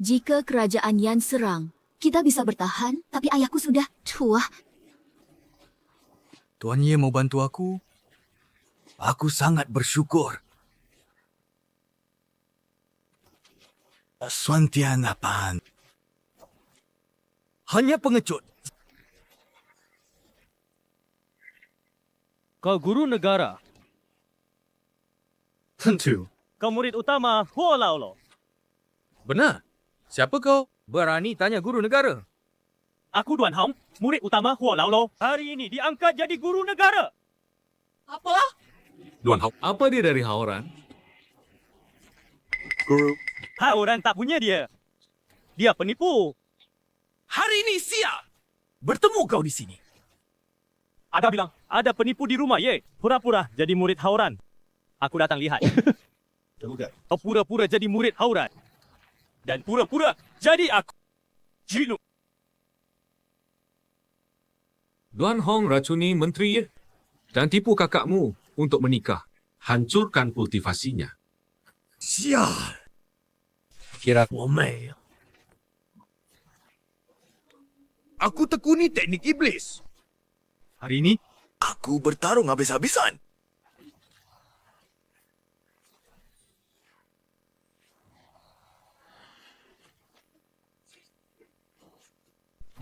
Jika kerajaan Yan serang, kita bisa bertahan, tapi ayahku sudah tua. Tuan Ye mau bantu aku. Aku sangat bersyukur. Suantian apaan? Hanya pengecut. Kau guru negara. Tentu. Kau murid utama Huo Lao Lo. Benar. Siapa kau? Berani tanya guru negara. Aku Duan Hong, murid utama Huo Lao Lo. Hari ini diangkat jadi guru negara. Apa? Duan Hao. Apa dia dari Hauran? Guru. Hauran tak punya dia. Dia penipu. hari ini siap bertemu kau di sini. Ada bilang, ada penipu di rumah, ye. Pura-pura jadi murid Hauran. Aku datang lihat. Kau pura-pura jadi murid Hauran. Dan pura-pura jadi aku. Jinu. Duan Hong racuni menteri Ye dan tipu kakakmu untuk menikah. Hancurkan kultivasinya. Sial. Kira Womei. Aku tekuni teknik iblis. hari ini, Aku bertarung habis-habisan.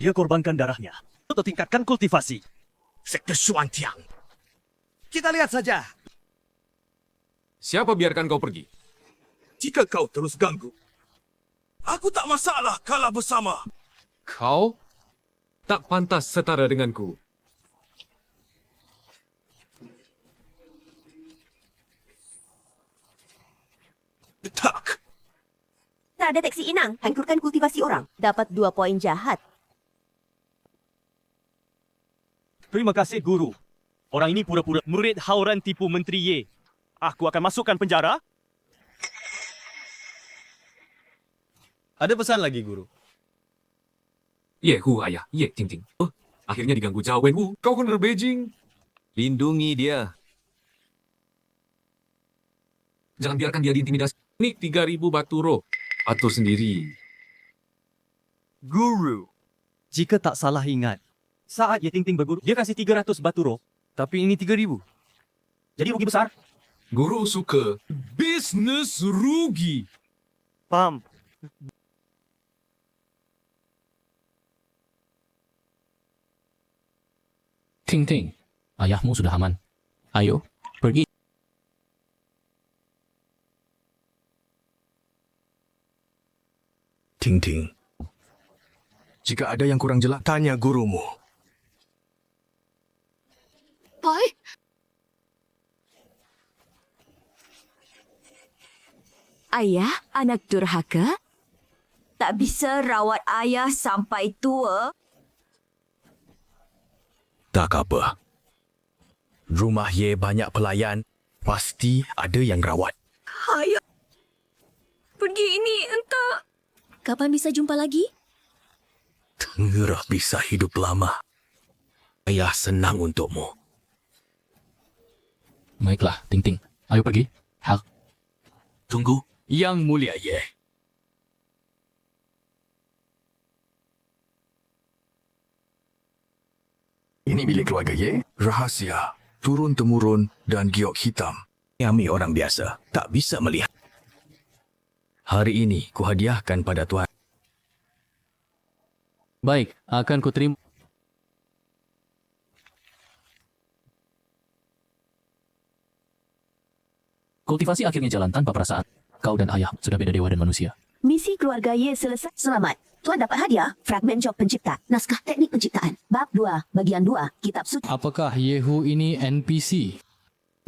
dia korbankan darahnya untuk tingkatkan kultivasi. Sekte Xuantiang. Kita lihat saja. Siapa biarkan kau pergi? Jika kau terus ganggu, aku tak masalah kalah bersama. Kau tak pantas setara denganku. Tak. Tak ada teksi inang. Hancurkan kultivasi orang. Dapat 2 poin jahat. Terima kasih, Guru. Orang ini pura-pura murid Hauran tipu Menteri Ye. Aku akan masukkan penjara. Ada pesan lagi, Guru? Ye Hu ayah, Ye Ting Ting. Oh, akhirnya diganggu Zhao Wenwu. Kau kena Beijing. Lindungi dia. Jangan biarkan dia diintimidasi. Ini 3.000 batu roh. Atur sendiri. Guru. Jika tak salah ingat, saat Ye Ting Ting berguru, dia kasih 300 batu roh. Tapi ini 3.000. Jadi rugi besar. Guru suka bisnes rugi. Faham. Ting Ting, ayahmu sudah aman. Ayo, pergi. Ting Ting. Jika ada yang kurang jelas, tanya gurumu. Pai? Ayah, anak durhaka? Tak bisa rawat ayah sampai tua? Tak apa. Rumah Ye banyak pelayan. Pasti ada yang rawat. Ayah. Pergi ini entah. Kapan bisa jumpa lagi? Tengerah bisa hidup lama. Ayah senang untukmu. Baiklah, Ting Ting. Ayo pergi. Hal. Tunggu. Yang Mulia Ye. Ini milik keluarga Ye. Rahasia, turun-temurun dan giok hitam. Kami orang biasa tak bisa melihat. Hari ini kuhadiahkan pada tuan. Baik, akan kuterima. Kultivasi akhirnya jalan tanpa perasaan. Kau dan ayah sudah beda dewa dan manusia. Misi keluarga Ye selesai. Selamat. Tuan dapat hadiah, fragmen job pencipta, naskah teknik penciptaan, bab 2, bagian 2, kitab suci. Apakah Yehu ini NPC?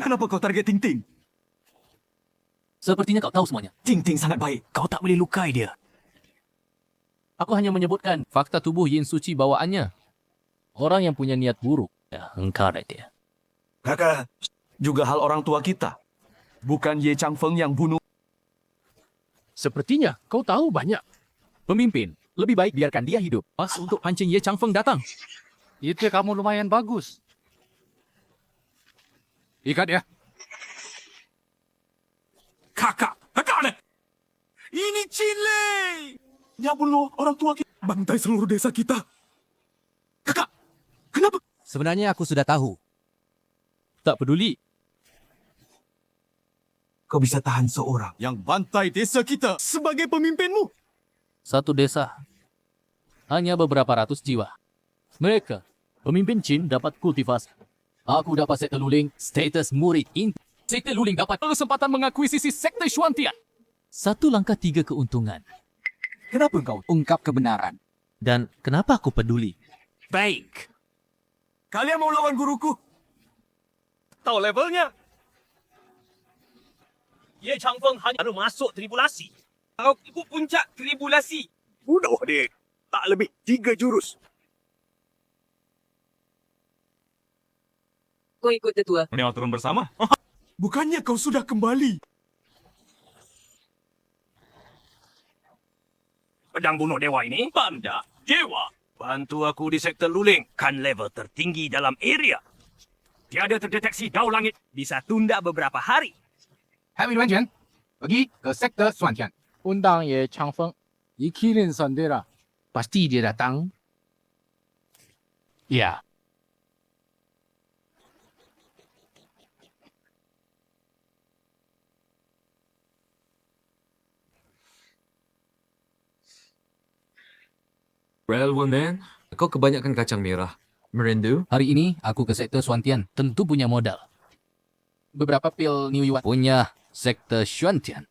Kenapa kau target Ting Ting? Sepertinya kau tahu semuanya. Ting Ting sangat baik. Kau tak boleh lukai dia. Aku hanya menyebutkan fakta tubuh Yin Suci bawaannya. Orang yang punya niat buruk, ya, engkaret dia. Kakak, juga hal orang tua kita. Bukan Ye Changfeng yang bunuh. Sepertinya kau tahu banyak. Pemimpin, lebih baik biarkan dia hidup. Pas untuk pancing Ye Changfeng datang. Itu kamu lumayan bagus. Ikat ya. Kakak ni! Ini Cile! Dia bunuh orang tua kita. Bantai seluruh desa kita. Kakak, kenapa? Sebenarnya aku sudah tahu. Tak peduli. Kau bisa tahan seorang yang bantai desa kita sebagai pemimpinmu. Satu desa. Hanya beberapa ratus jiwa. Mereka, pemimpin Jin dapat kultivasi. Aku dapat sekte luling, status murid inti. Sekte luling dapat kesempatan mengakuisisi sekte Xuantian. Satu langkah 3 keuntungan. Kenapa kau ungkap kebenaran? Dan kenapa aku peduli? Baik. Kalian mau lawan guruku? Tahu levelnya? Ye Changfeng hanya baru masuk tribulasi. Aku puncak tribulasi. Mudah dia. Tak lebih 3 jurus. Kau ikut tetua. Ini turun bersama. Bukannya kau sudah kembali? Pedang bunuh dewa ini? Banda, dewa. Bantu aku di sektor luling. Kan level tertinggi dalam area. Tiada terdeteksi dao langit. Bisa tunda beberapa hari. Happy Wenjian, pergi ke sektor Xuantian. Undang Ye Changfeng. Ikilin sendiri. Pasti dia datang. Ya. Well, woman, kau kebanyakan kacang merah. Merindu? Hari ini aku ke sekte Xuantian. Tentu punya modal. Beberapa pil New Yuan punya sekte Xuantian.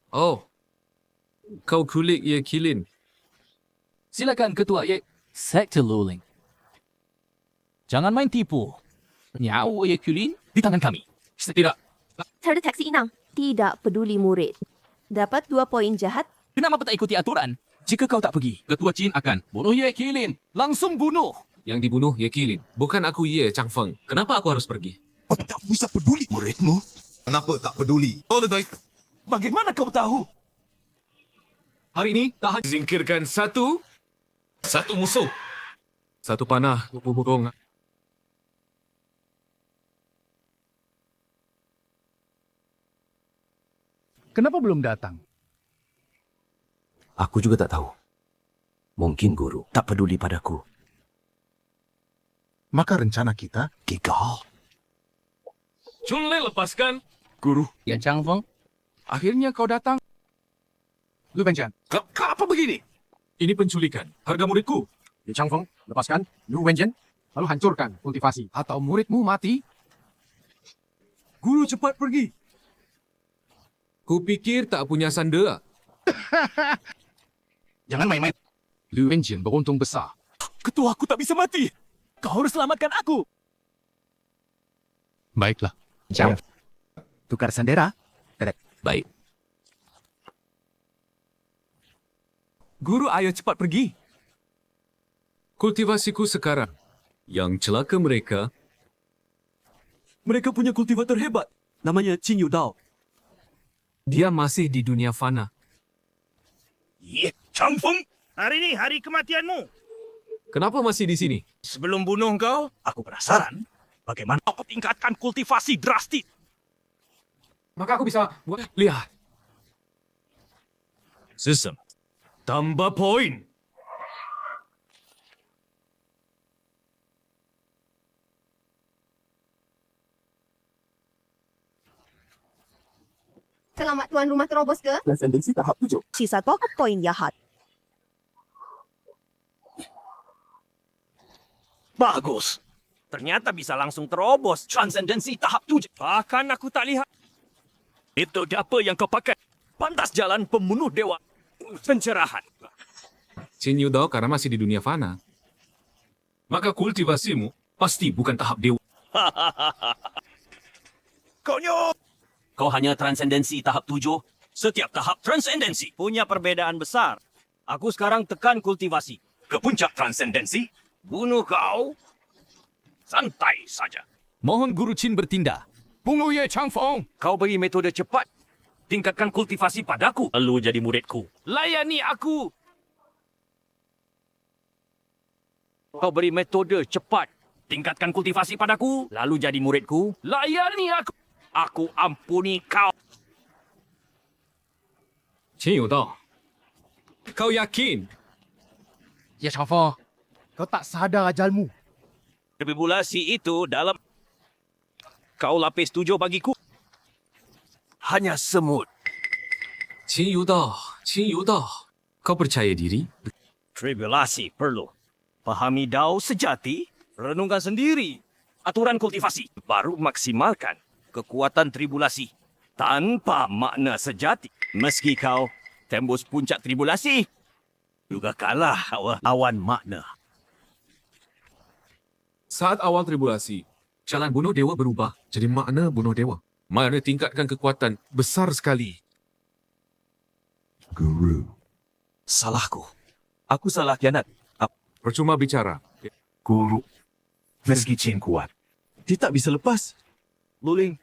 Oh, kau kulik Ye Kilin. Silakan Ketua Ye. Sekte luling. Jangan main tipu. Nyawa Ye Kulin di tangan kami. Tidak. Terdeteksi inang. Tidak peduli murid. Dapat 2 poin jahat. Kenapa tak ikuti aturan? Jika kau tak pergi, Ketua Jin akan bunuh Ye Kilin. Langsung bunuh. Yang dibunuh Ye Kilin. Bukan aku Ye Changfeng. Kenapa aku harus pergi? Kau tak bisa peduli muridmu. Kenapa tak peduli? Oh, baik. Bagaimana kau tahu? Hari ini tak hanya singkirkan satu musuh. Satu panah, burung. Kenapa belum datang? Aku juga tak tahu. Mungkin guru tak peduli padaku. Maka rencana kita gagal. Chunlei lepaskan. Guru. Ye Changfeng. Akhirnya kau datang. Lu Wenjian. Apa begini? Ini penculikan. Harga muridku. Ye Changfeng, lepaskan Lu Wenjian. Lalu hancurkan kultivasi. Atau muridmu mati. Guru cepat pergi. Kupikir tak punya sanda. Jangan main-main. Lu Wenjian beruntung besar. Ketua aku tak bisa mati. Kau harus selamatkan aku. Baiklah. Jam. Tukar sendera. Baik. Guru, ayo cepat pergi. Kultivasiku sekarang. Yang celaka mereka. Mereka punya kultivator hebat. Namanya Qin Yu Dao. Dia masih di dunia fana. Ye Changfeng, hari ini hari kematianmu. Kenapa masih di sini? Sebelum bunuh kau, aku penasaran bagaimana kau tingkatkan kultivasi drastis. Maka aku bisa buat. Lihat. Sistem. Tambah poin. Selamat tuan rumah terobos ke? Transcendensi tahap 7. Sisa tokoh poin jahat. Bagus. Ternyata bisa langsung terobos transendensi tahap 7. Bahkan aku tak lihat. Itu apa yang kau pakai? Pantas jalan pembunuh dewa. Pencerahan. Qin Yudao karena masih di dunia fana. Maka kultivasimu pasti bukan tahap dewa. Konyol! Kau hanya transendensi tahap 7. Setiap tahap transendensi punya perbedaan besar. Aku sekarang tekan kultivasi. Ke puncak transendensi, bunuh kau. Santai saja. Mohon Guru Qin bertindak. Bunuh Ye Changfeng. Kau beri metode cepat. Tingkatkan kultivasi padaku. Lalu jadi muridku. Layani aku. Kau beri metode cepat. Tingkatkan kultivasi padaku. Lalu jadi muridku. Layani aku. Aku ampuni kau. Qin Yudao, kau yakin? Ye Changfeng, kau tak sadar ajalmu. Tribulasi itu dalam... Kau lapis 7 bagiku. Hanya semut. Qin Yudao, kau percaya diri? Tribulasi perlu. Pahami dao sejati, renungkan sendiri. Aturan kultivasi, baru maksimalkan kekuatan tribulasi. Tanpa makna sejati. Meski kau tembus puncak tribulasi, juga kalah awan makna. Saat awal tribulasi, jalan bunuh dewa berubah jadi makna bunuh dewa. Makna tingkatkan kekuatan besar sekali. Guru. Salahku. Aku salah kianat. Percuma bicara. Guru. Meski Qin kuat, dia tak bisa lepas. Luling.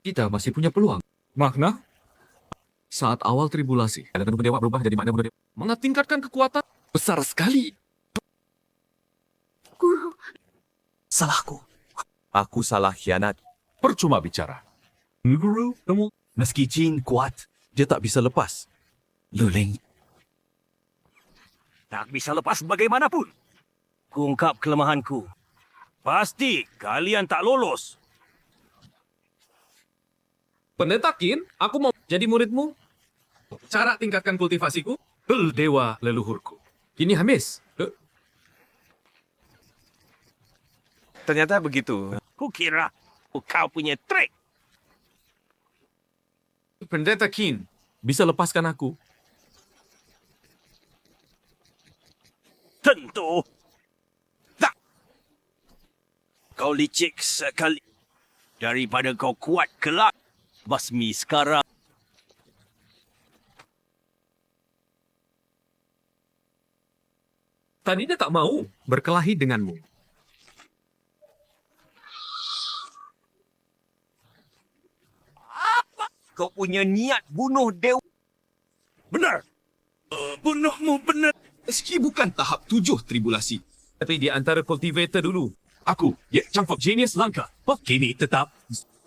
Kita masih punya peluang. Makna? Saat awal tribulasi, jalan bunuh dewa berubah jadi makna bunuh dewa. Makna tingkatkan kekuatan besar sekali. Guru. Salahku. Aku salah khianat. Percuma bicara. Guru, kamu. Meski Qin kuat, dia tak bisa lepas. Luling. Tak bisa lepas bagaimanapun. Kuungkap kelemahanku. Pasti kalian tak lolos. Pendeta Qin, aku mau jadi muridmu. Cara tingkatkan kultivasiku, dewa leluhurku. Kini habis. Ternyata begitu. Kukira kau punya trik. Pendeta Qin, bisa lepaskan aku? Tentu. Tak. Kau licik sekali. Daripada kau kuat kelak. Basmi sekarang. Tadinya tak mau berkelahi denganmu. Apa? Kau punya niat bunuh dewa. Benar. Bunuhmu benar. Meski bukan tahap 7 tribulasi. Tapi di antara cultivator dulu. Aku, Ye Changfeng Genius Langka. Kini tetap.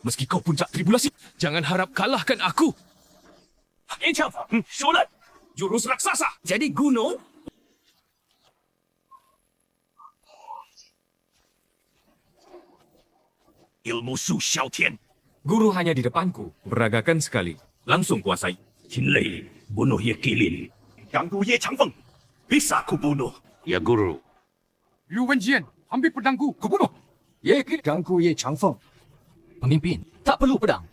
Meski kau puncak tribulasi, jangan harap kalahkan aku. Ye Changfeng, Sholat. Jurus raksasa. Jadi gunung. Ilmu Su Xiaotian. Guru hanya di depanku. Beragakan sekali. Langsung kuasai. Qin Lei, bunuh Ye Kilin. Ganggu Ye Changfeng. Bisa ku bunuh. Ya Guru. Liu Wenjian, ambil pedangku, ku bunuh. Ye ganggu Ye Changfeng. Pemimpin, tak perlu pedang.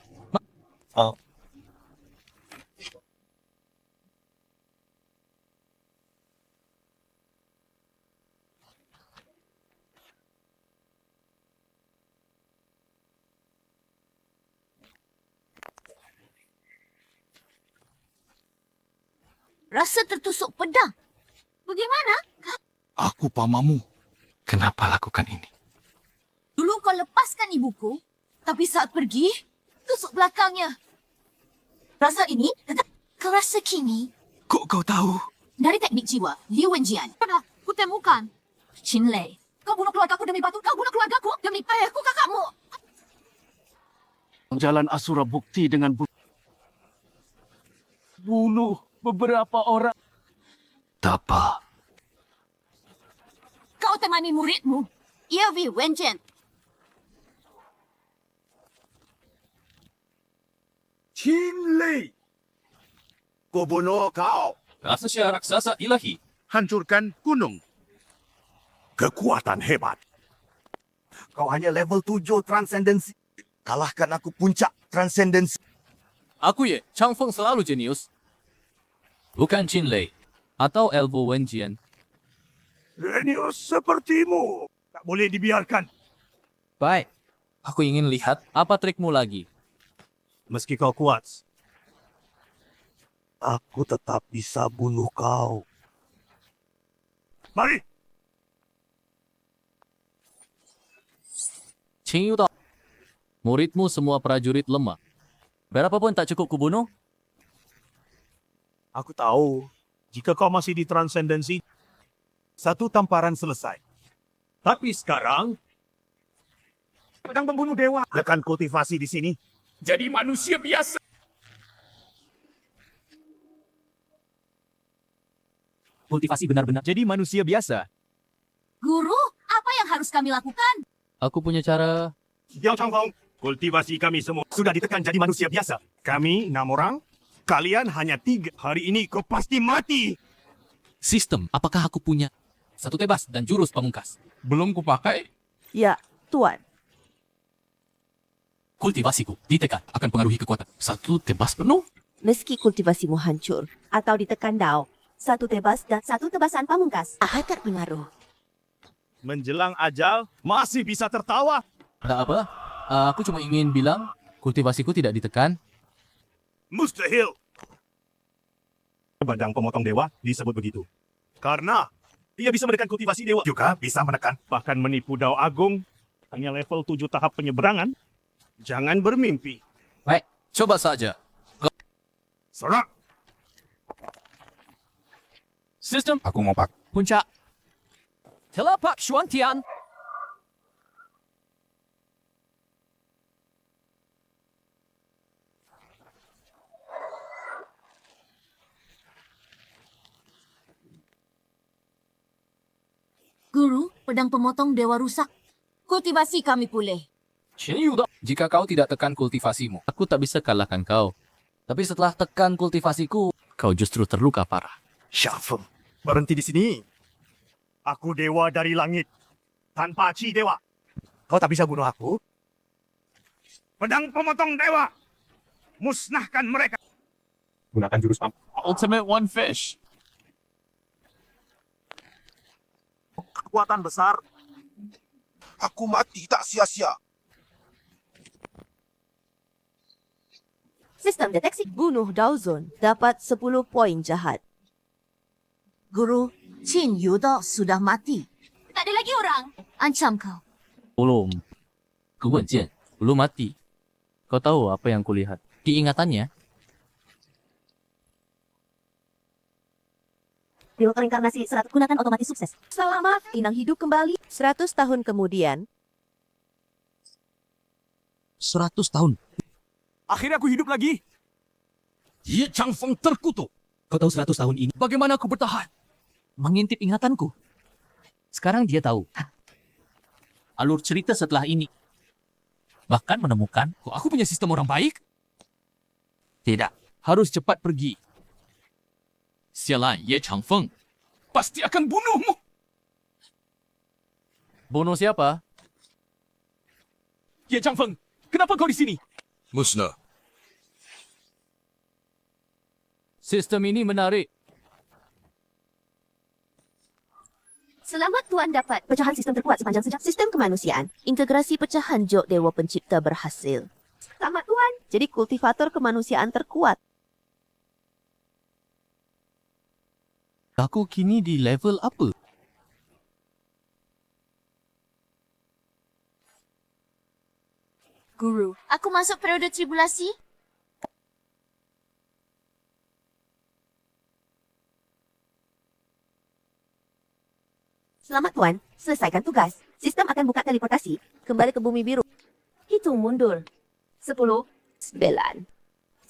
Rasa tertusuk pedang. Bagaimana? Aku pamamu. Kenapa lakukan ini? Dulu kau lepaskan ibuku, tapi saat pergi, tusuk belakangnya. Rasa ini tetap kau rasa kini. Kok kau tahu? Dari teknik jiwa, Liu Wenjian. Pernah ku temukan. Qin Lei, kau bunuh keluargaku demi batu, kau bunuh keluargaku demi ayahku, kakakmu. Jalan Asura bukti dengan bunuh beberapa orang. Tapa. Kau temani muridmu, Ye Wenjian. Chinley. Ku bunuh kau. Raksasa raksasa ilahi. Hancurkan gunung. Kekuatan hebat. Kau hanya level 7 transendensi. Kalahkan aku puncak transendensi. Aku Ye Chang Feng selalu jenius. Bukan Chin Lei atau Elbow Wenjian. Genius sepertimu. Tak boleh dibiarkan. Baik. Aku ingin lihat apa trikmu lagi. Meski kau kuat, aku tetap bisa bunuh kau. Mari. Qing Yudao. Muridmu semua prajurit lemah. Berapapun tak cukup kubunuh. Aku tahu, jika kau masih di transendensi, satu tamparan selesai. Tapi sekarang, pedang pembunuh dewa. Lekan kultivasi di sini. Jadi manusia biasa. Kultivasi benar-benar jadi manusia biasa. Guru, apa yang harus kami lakukan? Aku punya cara. Yang Changfeng, kultivasi kami semua sudah ditekan jadi manusia biasa. Kami 6 orang, kalian hanya 3. Hari ini kau pasti mati. Sistem, apakah aku punya? Satu tebas dan jurus pamungkas. Belum kupakai. Ya, Tuan. Kultivasiku ditekan akan pengaruhi kekuatan. Satu tebas penuh. Meski kultivasimu hancur atau ditekan Dao, satu tebas dan satu tebasan pamungkas akan pengaruh. Menjelang ajal, masih bisa tertawa. Ada apa? Aku cuma ingin bilang, kultivasiku tidak ditekan. Mustahil. Pedang pemotong dewa disebut begitu. Karena ia bisa menekan kultivasi dewa. Juga bisa menekan. Bahkan menipu Dao Agung. Hanya level 7 tahap penyeberangan. Jangan bermimpi. Baik, coba saja. Serang. Sistem. Aku mau pak. Puncak. Telapak Xuantian. Guru, pedang pemotong dewa rusak. Kultivasi kami pulih. Jika kau tidak tekan kultivasimu, aku tak bisa kalahkan kau. Tapi setelah tekan kultivasiku, kau justru terluka parah. Syafeng, berhenti di sini. Aku dewa dari langit. Tanpa Ci dewa. Kau tak bisa bunuh aku. Pedang pemotong dewa. Musnahkan mereka. Gunakan jurus pam. Ultimate One Fish. Kekuatan besar. Aku mati tak sia-sia. Sistem deteksi bunuh Daozun dapat 10 poin jahat. Guru, Qin Yudao sudah mati. Tak ada lagi orang. Ancam kau. Belum. Kewenjian, belum mati. Kau tahu apa yang kulihat? Diingatannya. Dewa reinkarnasi 100 gunakan otomatis sukses. Selamat, inang hidup kembali. 100 tahun kemudian. 100 tahun. Akhirnya aku hidup lagi. Ye Chang Feng terkutuk. Kau tahu 100 tahun ini bagaimana aku bertahan? Mengintip ingatanku. Sekarang dia tahu alur cerita setelah ini. Bahkan menemukan, kok aku punya sistem orang baik? Tidak, harus cepat pergi. Sialan Ye Chang Feng pasti akan bunuhmu. Bunuh siapa? Ye Chang Feng, kenapa kau di sini? Musnah. Sistem ini menarik. Selamat Tuan dapat pecahan sistem terkuat sepanjang sejarah sistem kemanusiaan. Integrasi pecahan Jok Dewa Pencipta berhasil. Selamat Tuan, jadi kultivator kemanusiaan terkuat. Aku kini di level apa? Guru, aku masuk periode tribulasi. Selamat Tuan, selesaikan tugas. Sistem akan buka teleportasi. Kembali ke bumi biru. Hitung mundur. 10, 9, 8,